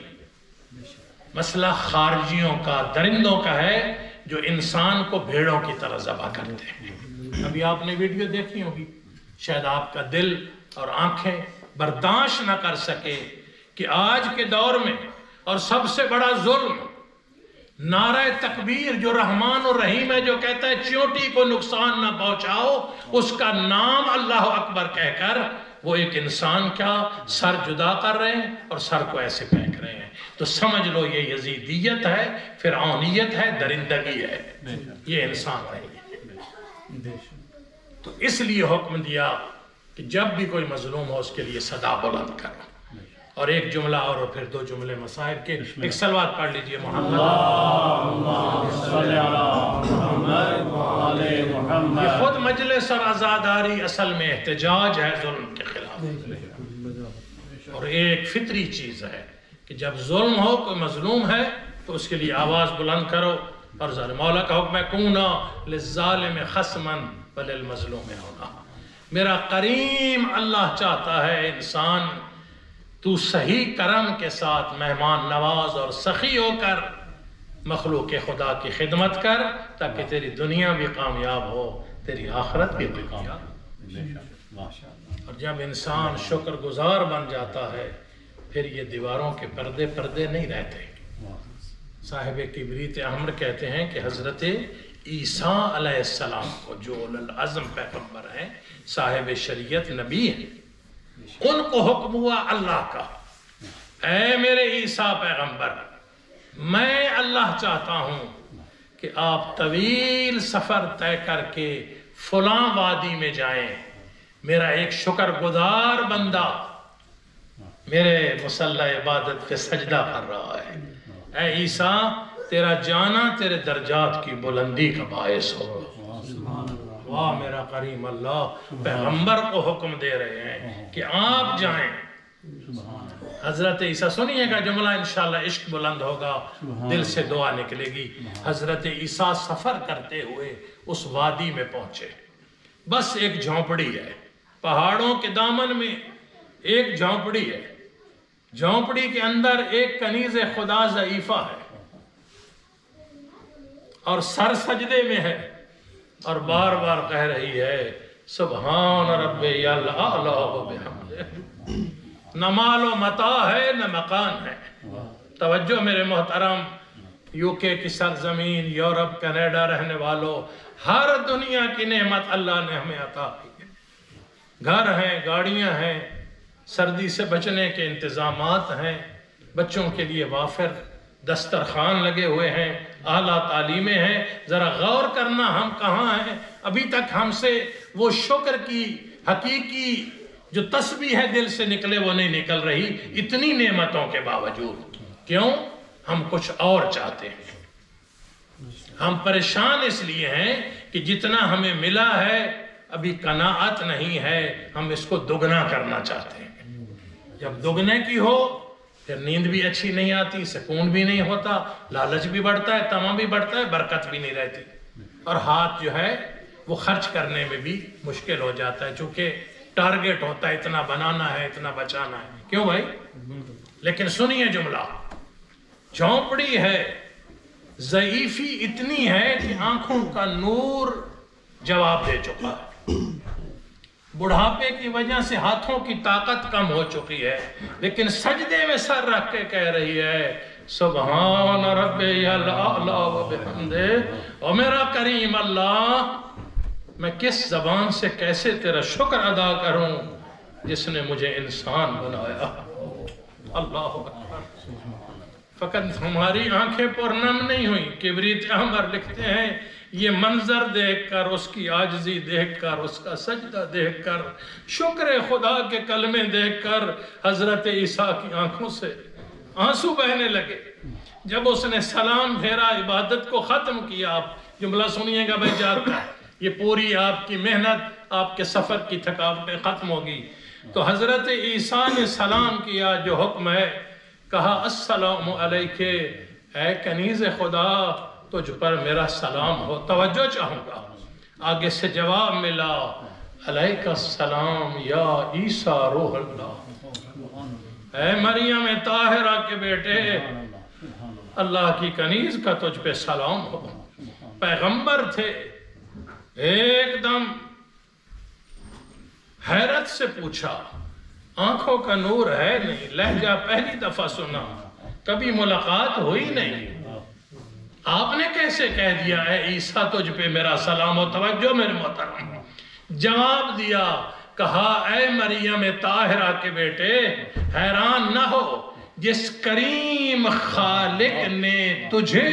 [SPEAKER 2] مسئلہ خارجیوں کا، درندوں کا ہے جو انسان کو بھیڑوں کی طرح ذبح کرتے ہیں. ابھی آپ نے ویڈیو دیکھی ہوگی، شاید آپ کا دل اور آنکھیں برداشت نہ کر سکے کہ آج کے دور میں اور سب سے بڑا ظلم نعرہ تکبیر جو رحمان اور رحیم ہے، جو کہتا ہے چیونٹی کو نقصان نہ پہنچاؤ، اس کا نام اللہ اکبر کہہ کر وہ ایک انسان کا سر جدا کر رہے ہیں اور سر کو ایسے پھینک رہے ہیں. تو سمجھ لو یہ یزیدیت ہے، فرعونیت ہے، درندگی ہے، یہ انسان نہیں ہے. تو اس لیے حکم دیا کہ جب بھی کوئی مظلوم ہو اس کے لیے صدا بلند کرو. اور ایک جملہ اور پھر دو جملے مصائب کے، ایک صلوات پڑھ لیجئے محمد. یہ خود مجلس اور عزاداری اصل میں احتجاج ہے ظلم کے خلاف، اور ایک فطری چیز ہے کہ جب ظلم ہو، کوئی مظلوم ہے تو اس کے لیے آواز بلند کرو. اور مولا کا حکم ہے کونا للظالم خصما وللمظلوم ہونا. میرا کریم اللہ چاہتا ہے انسان تو صحیح کرم کے ساتھ مہمان نواز اور سخی ہو کر مخلوق خدا کی خدمت کر، تاکہ تیری دنیا بھی کامیاب ہو، تیری آخرت بھی کامیاب. اور جب انسان شکر گزار بن جاتا ہے پھر یہ دیواروں کے پردے نہیں رہتے. صاحب کبریت احمر کہتے ہیں کہ حضرت عیسیٰ علیہ السلام کو، جو اولو العزم پیغمبر ہیں، صاحب شریعت نبی ہیں، ان کو حکم ہوا اللہ کا، اے میرے عیسیٰ پیغمبر، میں اللہ چاہتا ہوں کہ آپ طویل سفر طے کر کے فلاں وادی میں جائیں، میرا ایک شکر گزار بندہ میرے مصلی عبادت پہ سجدہ کر رہا ہے. اے عیسیٰ تیرا جانا تیرے درجات کی بلندی کا باعث ہوگا. واہ میرا کریم اللہ پیغمبر کو حکم دے رہے ہیں کہ آپ جائیں. حضرت عیسیٰ سنیے گا جملہ، انشاءاللہ عشق بلند ہوگا، دل سے دعا نکلے گی. حضرت عیسیٰ سفر کرتے ہوئے اس وادی میں پہنچے. بس ایک جھونپڑی ہے، پہاڑوں کے دامن میں ایک جھونپڑی ہے. جھونپڑی کے اندر ایک کنیز خدا ضعیفہ ہے اور سر سجدے میں ہے اور بار بار کہہ رہی ہے سبحان ربی الاعلی و بحمدہ. نہ مال و متاع ہے نہ مکان ہے. توجہ میرے محترم UK کی سرزمین، یورپ، کینیڈا رہنے والوں، ہر دنیا کی نعمت اللہ نے ہمیں عطا کی ہے. گھر ہیں، گاڑیاں ہیں، سردی سے بچنے کے انتظامات ہیں، بچوں کے لیے وافر دسترخوان لگے ہوئے ہیں، اعلیٰ تعلیمیں ہیں. ذرا غور کرنا ہم کہاں ہیں. ابھی تک ہم سے وہ شکر کی حقیقی جو تسبیح ہے دل سے نکلے وہ نہیں نکل رہی، اتنی نعمتوں کے باوجود. کیوں؟ ہم کچھ اور چاہتے ہیں. ہم پریشان اس لیے ہیں کہ جتنا ہمیں ملا ہے ابھی قناعت نہیں ہے، ہم اس کو دگنا کرنا چاہتے ہیں. جب دگنے کی ہو پھر نیند بھی اچھی نہیں آتی، سکون بھی نہیں ہوتا، لالچ بھی بڑھتا ہے، طمع بھی بڑھتا ہے، برکت بھی نہیں رہتی، اور ہاتھ جو ہے وہ خرچ کرنے میں بھی مشکل ہو جاتا ہے، چونکہ ٹارگٹ ہوتا ہے اتنا بنانا ہے، اتنا بچانا ہے. کیوں بھائی؟ لیکن سنیے جملہ، جھونپڑی ہے، ضعیفی اتنی ہے کہ آنکھوں کا نور جواب دے چکا ہے، بڑھاپے کی وجہ سے ہاتھوں کی طاقت کم ہو چکی ہے، لیکن سجدے میں سر رکھ کے کہہ رہی ہے سبحان ربی الاعلی و بحمدہ. اور میرا کریم اللہ، میں کس زبان سے کیسے تیرا شکر ادا کروں جس نے مجھے انسان بنایا. اللہ اکبر. فقط ہماری آنکھیں پرنم نہیں ہوئی. کبریت احمر لکھتے ہیں یہ منظر دیکھ کر، اس کی عاجزی دیکھ کر، اس کا سجدہ دیکھ کر، شکر خدا کے کلمے دیکھ کر حضرت عیسیٰ کی آنکھوں سے آنسو بہنے لگے جب اس نے سلام پھیرا، عبادت کو ختم کیا. آپ جملہ سنیے گا بھائی جاتا ہے، یہ پوری آپ کی محنت، آپ کے سفر کی تھکاوٹیں ختم ہوگی. تو حضرت عیسیٰ نے سلام کیا، جو حکم ہے، کہا السلام علیک، اے کنیز خدا تجھ پر میرا سلام ہو. توجہ چاہوں گا، آگے سے جواب ملا علیک السلام یا عیسیٰ روح اللہ. اے مریم طاہرہ کے بیٹے، اللہ کی کنیز کا تجھ پہ سلام ہو. پیغمبر تھے، ایک دم حیرت سے پوچھا، آنکھوں کا نور ہے نہیں، لہجہ پہلی دفعہ سنا، کبھی ملاقات ہوئی نہیں، آپ نے کیسے کہہ دیا اے عیسیٰ تجھ پہ میرا سلام ہو؟ توجہ میرے محترم، جواب دیا، کہا اے مریم طاہرہ کے بیٹے، حیران نہ ہو، جس کریم خالق نے تجھے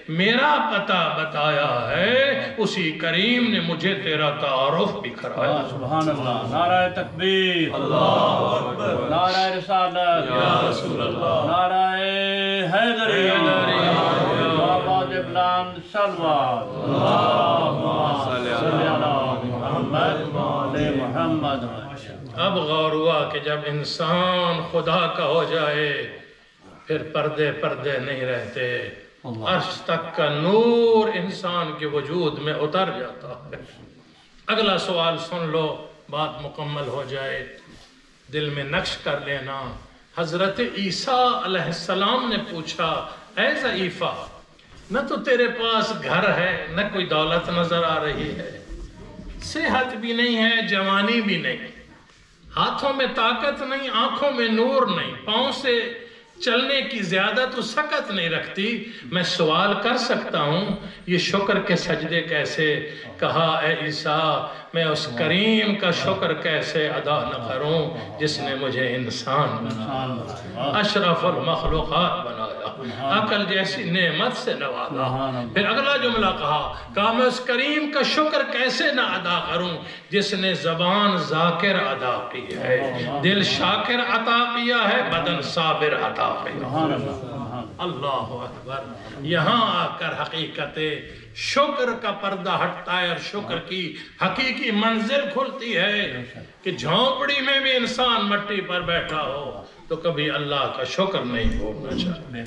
[SPEAKER 2] میرا پتہ بتایا ہے، اسی کریم نے مجھے تیرا تعارف بھی کرایا.
[SPEAKER 1] سبحان اللہ. نعرہ تکبیر، اللہ اکبر. نعرہ رسالت، یا رسول اللہ. نعرہ حیدری، آواز بلند صلوات. اللہم صلی علی محمد وعلی محمد.
[SPEAKER 2] اب غور ہوا کہ جب انسان خدا کا ہو جائے پھر پردے نہیں رہتے، عرش تک کا نور انسان کے وجود میں اتر جاتا ہے. اگلا سوال سن لو، بات مکمل ہو جائے، دل میں نقش کر لینا. حضرت عیسیٰ علیہ السلام نے پوچھا، اے ضعیفہ، نہ تو تیرے پاس گھر ہے، نہ کوئی دولت نظر آ رہی ہے، صحت بھی نہیں ہے، جوانی بھی نہیں، ہاتھوں میں طاقت نہیں، آنکھوں میں نور نہیں، پاؤں سے چلنے کی زیادہ تو سکت نہیں رکھتی، میں سوال کر سکتا ہوں یہ شکر کے سجدے کیسے؟ کہا اے عیسیٰ، میں اس کریم کا شکر کیسے ادا نہ کروں جس نے مجھے انسان بنایا، اشرف المخلوقات بنایا، عقل جیسی نعمت سے نوازا. پھر اگلا جملہ کہا میں اس کریم کا شکر کیسے نہ ادا کروں جس نے زبان ذاکر ادا کی ہے، دل شاکر عطا کیا ہے، بدن صابر عطا کیا. اللہ اکبر. یہاں آ کر حقیقت شکر کا پردہ ہٹتا ہے اور شکر کی حقیقی منزل کھلتی ہے کہ جھونپڑی میں بھی انسان مٹی پر بیٹھا ہو تو کبھی اللہ کا شکر نہیں بھولنا چاہیے.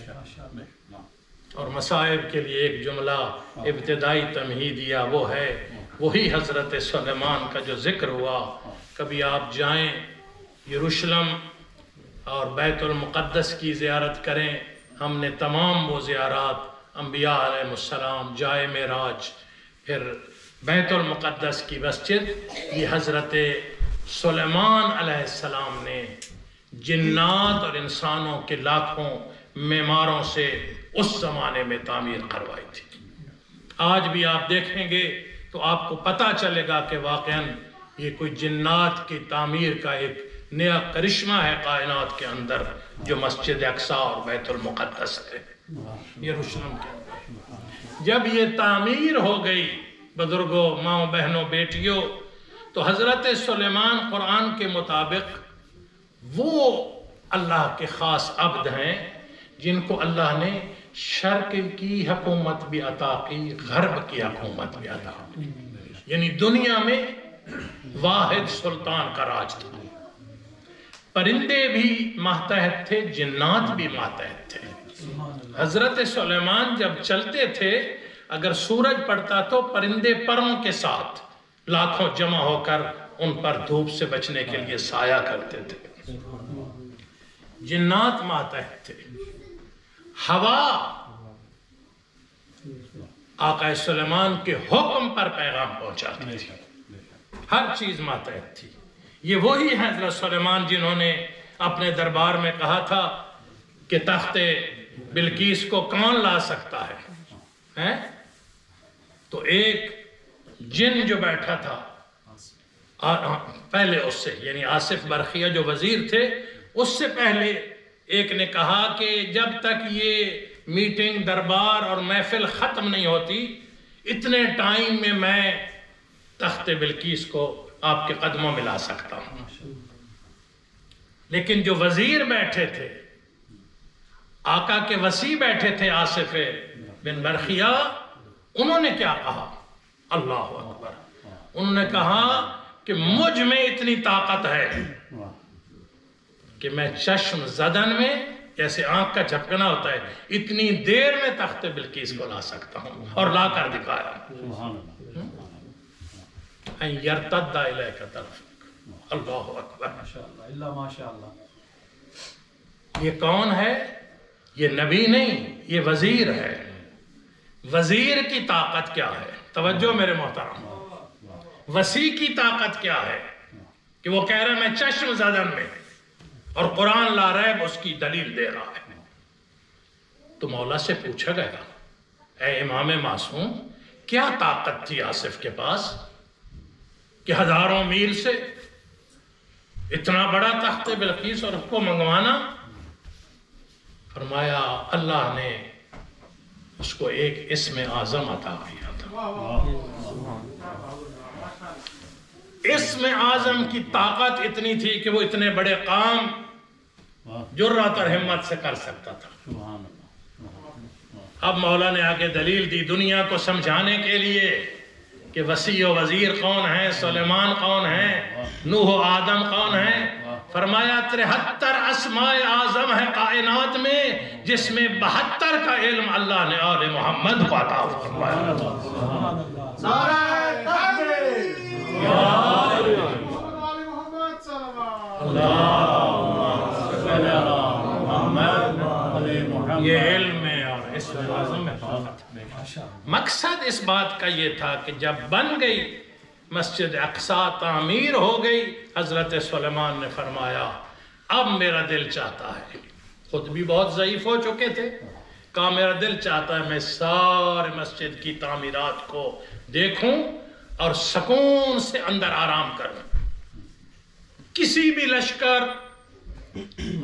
[SPEAKER 2] اور مصائب کے لیے ایک جملہ ابتدائی تمہیدیہ وہ ہے، وہی حضرت سلیمان کا جو ذکر ہوا. کبھی آپ جائیں یروشلم اور بیت المقدس کی زیارت کریں. ہم نے تمام وہ زیارات، انبیاء علیہ السلام، جائے معراج، پھر بیت المقدس کی مسجد، یہ حضرت سلیمان علیہ السلام نے جنات اور انسانوں کے لاکھوں معماروں سے اس زمانے میں تعمیر کروائی تھی. آج بھی آپ دیکھیں گے تو آپ کو پتہ چلے گا کہ واقعاً یہ کوئی جنات کی تعمیر کا ایک نیا کرشمہ ہے کائنات کے اندر، جو مسجد اقصیٰ اور بیت المقدس ہے یروشلم کے اندر. جب یہ تعمیر ہو گئی بزرگوں، ماں بہنوں، بیٹیوں، تو حضرت سلیمان قرآن کے مطابق وہ اللہ کے خاص عبد ہیں جن کو اللہ نے شرق کی حکومت بھی عطا کی، غرب کی حکومت بھی عطا کی. یعنی دنیا میں واحد سلطان کا راج تھا. پرندے بھی ماتحت تھے، جنات بھی ماتحت تھے. حضرت سلیمان جب چلتے تھے، اگر سورج پڑتا تو پرندے پروں کے ساتھ لاکھوں جمع ہو کر ان پر دھوپ سے بچنے کے لیے سایہ کرتے تھے. جنات ماتحت تھے. ہوا آقا سلیمان کے حکم پر پیغام پہنچاتی تھی. ہر چیز ماتحت تھی. یہ وہی حضرت سلیمان جنہوں نے اپنے دربار میں کہا تھا کہ تخت بلقیس کو کون لا سکتا ہے؟ تو ایک جن جو بیٹھا تھا پہلے اس سے، یعنی آصف برخیہ جو وزیر تھے، اس سے پہلے ایک نے کہا کہ جب تک یہ میٹنگ، دربار اور محفل ختم نہیں ہوتی، اتنے ٹائم میں میں تخت بلقیس کو آپ کے قدموں میں لا سکتا ہوں. لیکن جو وزیر بیٹھے تھے آقا کے وسیع بیٹھے تھے آصف بن برخیہ، انہوں نے کیا کہا؟ اللہ اکبر، انہوں نے کہا کہ مجھ میں اتنی طاقت ہے کہ میں چشم زدن میں، جیسے آنکھ کا جھپکنا ہوتا ہے، اتنی دیر میں تخت بلقیس کو لا سکتا ہوں، اور لا کر دکھایا۔ ان یرتد الیک طرفک، اللہ اکبر،
[SPEAKER 4] ماشاءاللہ، اللہ ماشاءاللہ۔
[SPEAKER 2] یہ کون ہے؟ یہ نبی نہیں، یہ وزیر ہے۔ وزیر کی طاقت کیا ہے؟ توجہ میرے محترم، وسیع کی طاقت کیا ہے کہ وہ کہہ رہا ہے میں چشم زدن میں، اور قرآن لا ریب اس کی دلیل دے رہا ہے۔ تو مولا سے پوچھا گیا، اے امام معصوم، کیا طاقت تھی آصف کے پاس کہ ہزاروں میل سے اتنا بڑا تخت بلقیس اور اس کو منگوانا؟ فرمایا اللہ نے اس کو ایک اسم اعظم عطا کیا تھا۔ اسم اعظم کی طاقت اتنی تھی کہ وہ اتنے بڑے کام جرات اور ہمت سے کر سکتا تھا۔ اب مولا نے آگے دلیل دی دنیا کو سمجھانے کے لیے کہ وسیع و وزیر کون ہے، سلیمان کون ہے، نوح و آدم کون ہے۔ فرمایا 73 اسماء اعظم ہے کائنات میں، جس میں 72 کا علم اللہ نے آل محمد کو عطا فرمایا۔
[SPEAKER 3] نعرہ تکبیر،
[SPEAKER 2] یہ علم ہے اور اس اعظم میں طاقت ہے۔ مقصد اس بات کا یہ تھا کہ جب بن گئی مسجد اقصی، تعمیر ہو گئی، حضرت سلیمان نے فرمایا اب میرا دل چاہتا ہے، خود بھی بہت ضعیف ہو چکے تھے، کہا میرا دل چاہتا ہے میں سارے مسجد کی تعمیرات کو دیکھوں اور سکون سے اندر آرام کروں، کسی بھی لشکر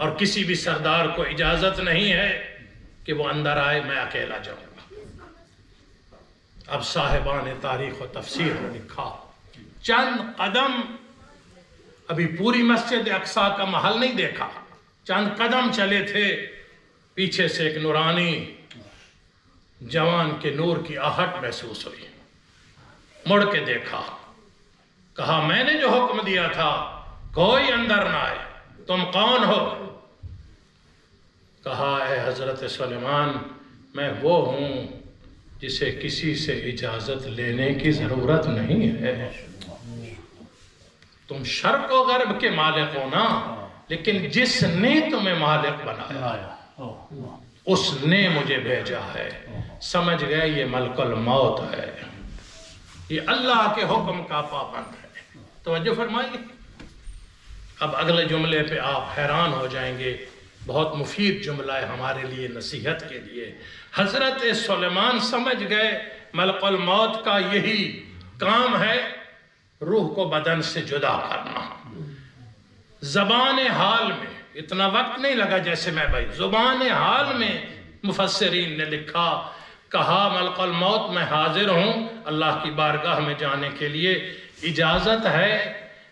[SPEAKER 2] اور کسی بھی سردار کو اجازت نہیں ہے کہ وہ اندر آئے، میں اکیلا جاؤں گا۔ اب صاحبان تاریخ و تفسیر نے لکھا چند قدم، ابھی پوری مسجد اقصی کا محل نہیں دیکھا، چند قدم چلے تھے، پیچھے سے ایک نورانی جوان کے نور کی آہٹ محسوس ہوئی، مڑ کے دیکھا، کہا میں نے جو حکم دیا تھا کوئی اندر نہ آئے، تم کون ہو؟ کہا اے حضرت سلیمان میں وہ ہوں جسے کسی سے اجازت لینے کی ضرورت نہیں ہے، تم شرق و غرب کے مالک ہو نا، لیکن جس نے تمہیں مالک بنایا اس نے مجھے بھیجا ہے، سمجھ گئے یہ ملک الموت ہے، یہ اللہ کے حکم کا پابند ہے۔ توجہ فرمائیے، اب اگلے جملے پہ آپ حیران ہو جائیں گے، بہت مفید جملہ ہے ہمارے لیے، نصیحت کے لیے۔ حضرت سلیمان سمجھ گئے ملک الموت کا یہی کام ہے، روح کو بدن سے جدا کرنا۔ زبان حال میں، اتنا وقت نہیں لگا جیسے میں بھائی، زبان حال میں مفسرین نے لکھا، کہا ملک الموت میں حاضر ہوں اللہ کی بارگاہ میں جانے کے لیے، اجازت ہے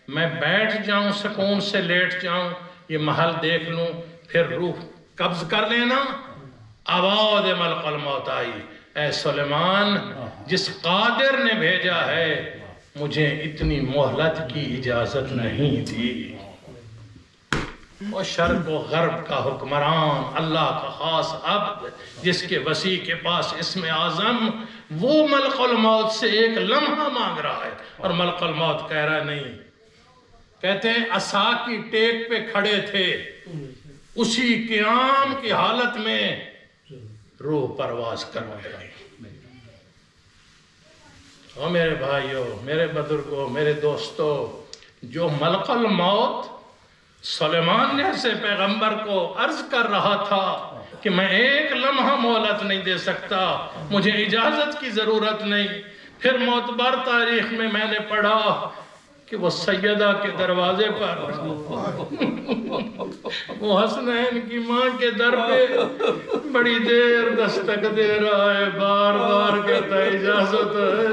[SPEAKER 2] میں بیٹھ جاؤں، سکون سے لیٹ جاؤں، یہ محل دیکھ لوں، پھر روح قبض کر لینا؟ آواز ملک الموت آئی، اے سلیمان جس قادر نے بھیجا ہے مجھے اتنی مہلت کی اجازت نہیں دی۔ وہ شرق و غرب کا حکمران، اللہ کا خاص عبد، جس کے وسیع کے پاس اسم اعظم، وہ ملک الموت سے ایک لمحہ مانگ رہا ہے، اور ملک الموت کہہ رہا نہیں۔ کہتے ہیں عصا کی ٹیک پہ کھڑے تھے، اسی قیام کی حالت میں روح پرواز کر گئی۔ اور میرے بھائیوں، میرے بزرگوں، میرے دوستوں، جو ملک الموت سلیمان جیسے پیغمبر کو عرض کر رہا تھا کہ میں ایک لمحہ مہلت نہیں دے سکتا، مجھے اجازت کی ضرورت نہیں، پھر معتبر تاریخ میں میں نے پڑھا کہ وہ سیدہ کے دروازے پر، وہ حسنین کی ماں کے در پہ بڑی دیر دستک دے رہا ہے، بار بار کہتا ہے اجازت ہے۔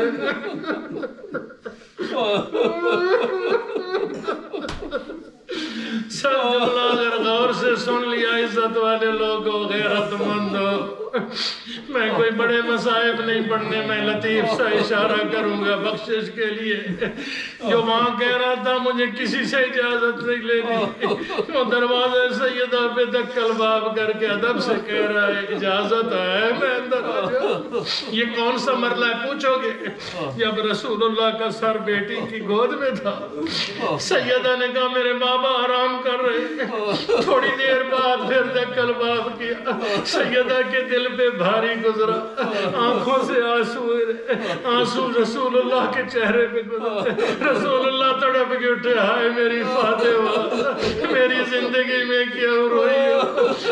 [SPEAKER 2] سب جملہ اگر غور سے سن لیا عزت والے لوگوں، غیرت میں کوئی بڑے مصائب نہیں پڑھنے، میں لطیف سا اشارہ کروں گا بخشش کے لیے۔ جو وہاں کہہ رہا تھا مجھے کسی سے اجازت نہیں لینی، وہ دروازے سیدہ پہ دکل باب کر کے ادب سے کہہ رہا ہے اجازت ہے میں اندر آ جاؤں۔ یہ کون سا مرلہ ہے پوچھو گے؟ جب رسول اللہ کا سر بیٹی کی گود میں تھا، سیدہ نے کہا میرے بابا آرام کر رہے، تھوڑی دیر بعد پھر دکل باب کیا، سیدہ کے دل پہ بھاری گزرا، آنکھوں سے آنسو رسول اللہ کے چہرے پہ گزرے۔ رسول اللہ تڑپ کے اٹھے، ہائے میری فاطمہ، میری زندگی میں کیوں روئی ہو؟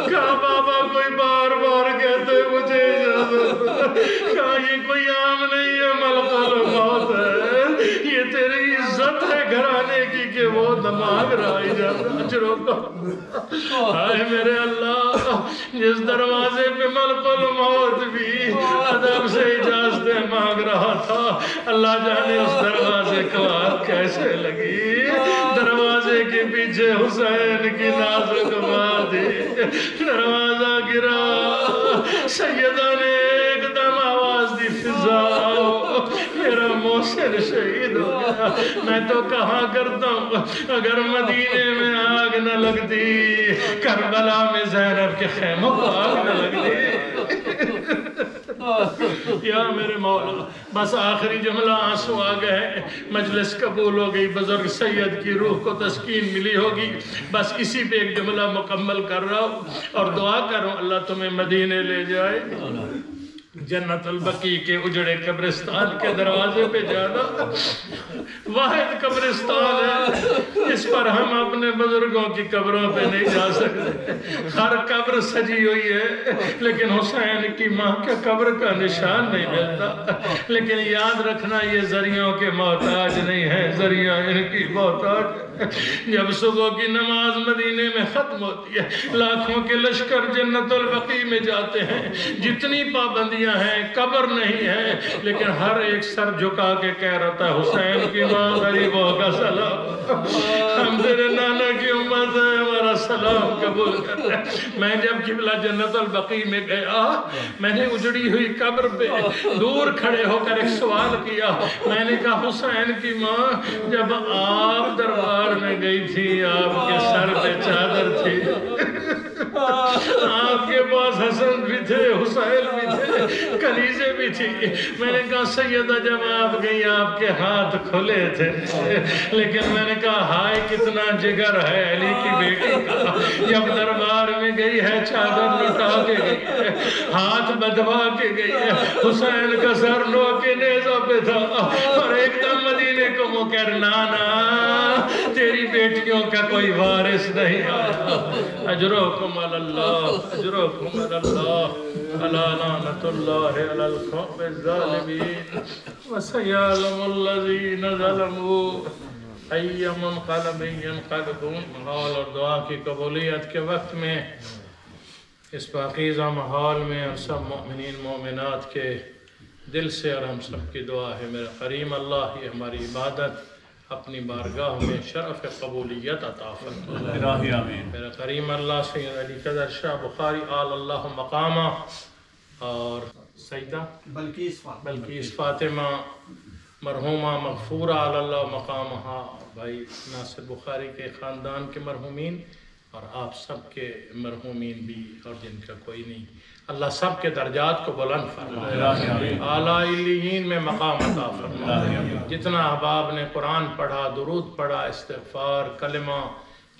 [SPEAKER 2] کہا بابا کوئی بار بار کہتے مجھے اجازت، کہا یہ کوئی عام نہیں ہے، ملک الموت ہے، یہ تیری عزت ہے گھرانے کی کہ وہ دماغ رہا اجازت اجروں کا۔ ہائے میرے اللہ، جس دروازے پہ ملک الموت بھی ادب سے اجازتیں مانگ رہا تھا، اللہ جانے اس دروازے کو آگ کیسے لگی۔ دروازے کے پیچھے حسین کی نازک مادی، دروازہ گرا، سیدہ نے ایک دم آواز دی فضا میرا محسن شہید ہو گیا۔ میں تو کہا کرتا ہوں اگر مدینے میں آگ نہ لگتی، کربلا میں زینب کے خیموں کو آگ نہ لگتی۔ یا میرے مولا، بس آخری جملہ، آنسو آ گئے، مجلس قبول ہو گئی، بزرگ سید کی روح کو تسکین ملی ہوگی، بس اسی پہ ایک جملہ مکمل کر رہا ہوں اور دعا کروں اللہ تمہیں مدینے لے جائے۔ جنت البقیع کے اجڑے قبرستان کے دروازے پہ جانا واحد قبرستان ہے اس پر ہم اپنے بزرگوں کی قبروں پہ نہیں جا سکتے۔ ہر قبر سجی ہوئی ہے لیکن حسین کی ماں کے قبر کا نشان نہیں ملتا۔ لیکن یاد رکھنا یہ ذریعوں کے محتاج نہیں ہے، ذریعہ ان کی محتاج۔ جب صبح کی نماز مدینے میں ختم ہوتی ہے، لاکھوں کے لشکر جنت البقیع میں جاتے ہیں، جتنی پابندیاں ہیں، قبر نہیں ہے، لیکن ہر ایک سر جھکا کے کہہ رہا تھا حسین کی ماں غریبوں کا سلام، ہم تیرے نانا کی امت ہے، ہمارا سلام قبول کرتے ہیں۔ میں جب قبلہ جنت البقیع میں گیا، میں نے اجڑی ہوئی قبر پہ دور کھڑے ہو کر ایک سوال کیا، میں نے کہا حسین کی ماں جب آپ دربار میں گئی تھی، آپ کے سر پہ چادر تھی، آپ کے پاس حسن بھی تھے، حسین بھی تھے، کنیزیں بھی تھی۔ میں نے کہا سیدہ جب آپ گئی آپ کے ہاتھ کھلے تھے، لیکن میں نے کہا ہائے کتنا جگر ہے علی کی بیٹی کا، جب دربار میں گئی ہے چادر لٹا کے گئی ہے، ہاتھ بدوا کے گئی ہے، حسین کا سر نو کے نیزہ پہ تھا، اور ایک دم مدینے کو مکر نانا تیری بیٹیوں کا کوئی وارث نہیں آیا۔ اجرکم اللہ، اجرکم اللہ، الا لعنت اللہ علی القوم الظالمین، وسیعلم الذین ظلموا ای منقلب ینقلبون۔ ماحول اور دعا کی قبولیت کے وقت میں، اس پاکیزہ ماحول میں، اور سب مومنین مومنات کے دل سے اور ہم سب کی دعا ہے میرا کریم اللہ یہ ہماری عبادت اپنی بارگاہ میں شرف قبولیت عطا فرمائے۔ میرا کریم اللہ سید علی قدر شاہ بخاری آل اللہ مقامہ اور سیدہ بلقیس فاطمہ مرحومہ مغفورہ آل اللہ مقامہ، بھائی ناصر بخاری کے خاندان کے مرحومین اور آپ سب کے مرحومین بھی، اور جن کا کوئی نہیں، اللہ سب کے درجات کو بلند فرمائے، اعلیٰ علیین میں مقام عطا فرمائے۔ جتنا احباب نے قرآن پڑھا، درود پڑھا، استغفار، کلمہ،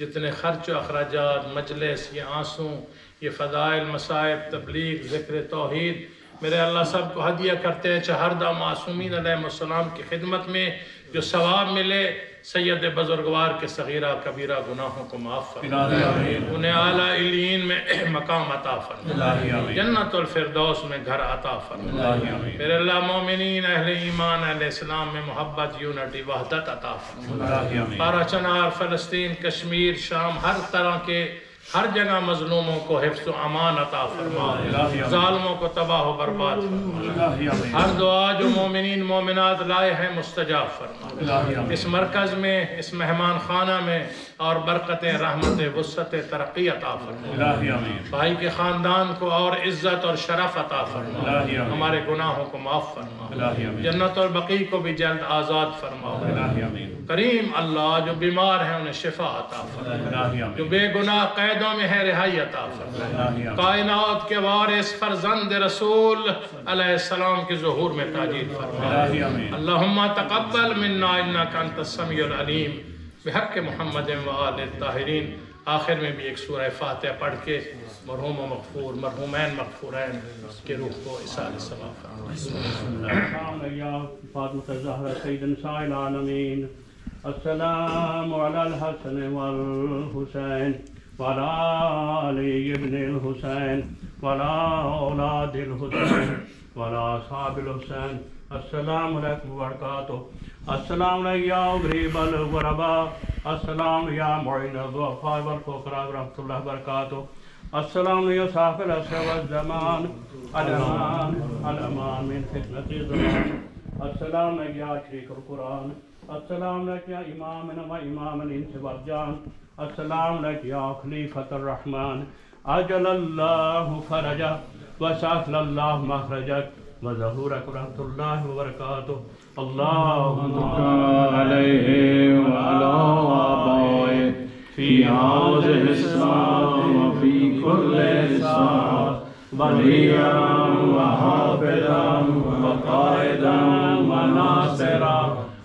[SPEAKER 2] جتنے خرچ و اخراجات، مجلس، یہ آنسوں، یہ فضائل، مصائب، تبلیغ، ذکر توحید، میرے اللہ سب کو ہدیہ کرتے ہیں چہردہ معصومین علیہ السلام کی خدمت میں، جو ثواب ملے سید بزرگوار کے صغیرہ کبیرہ گناہوں کو معاف فرمائے، انہیں اعلیٰ علیین میں مقام عطا فرمائے، جنت الفردوس میں گھر عطا فرمائے، میرے اللہ مومنین اہل ایمان اہل اسلام میں محبت، یونٹی، وحدت عطا فرمائے۔ پارا چنار، فلسطین، کشمیر، شام، ہر طرح کے ہر جگہ مظلوموں کو حفظ و امان عطا فرما، ظالموں کو تباہ و برباد فرما، ہر دعا جو مومنین مومنات لائے ہیں مستجاب فرما، اس مرکز میں، اس مہمان خانہ میں اور برکت رحمت وسعت ترقی عطا فرما، بھائی کے خاندان کو اور عزت اور شرف عطا فرما، ہمارے گناہوں کو معاف فرما، جنت اور بقیع کو بھی جلد آزاد فرما، کریم اللہ جو بیمار ہیں انہیں شفا عطا فرما، جو بے گناہ قیدوں میں ہے رہائی عطا فرما، کائنات کے وارث فرزند رسول علیہ السلام کے ظہور میں تاجیل فرما، اللہم تقبل منا انکا انت السمیع العلیم بحق محمد و آل الطاہرین۔ آخر میں بھی ایک سورہ فاتحہ پڑھ کے مرحوم و مغفور مرحومین مغفورین کے روح کو اصال ثواب فرما۔
[SPEAKER 1] السلام یا فاطمہ الزہرا سید نساء العالمین، السلام علی الحسن والحسین وعلی علی ابن الحسین وعلی اولاد الحسین وعلی اصحاب الحسین، السلام علیکم وبرکاتہ، السلام علیکم یا غریب الغرباء، السلام یا معین الضعفاء والفقراء ورحمۃ اللہ وبرکاتہ، السلام علیکم صاحب العصر والزمان، الامان الامان من فتنة الزمان، السلام علیکم یا شریک القرآن، السلام علیکم یا امامنا و امام الانس والجان، السلام علیکم یا خلیفۃ الرحمن، عجل اللہ فرجک وسهل اللہ مخرجک وظہورک ورحمۃ اللہ وبرکاتہ، اللہم صل علیہ وعلی آبائہ فی هذه الساعة وفي كل ساعة وليا وحافظا وقائدا وناصرا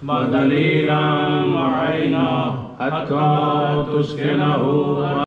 [SPEAKER 1] ودليلا وعينا حتى تسكنه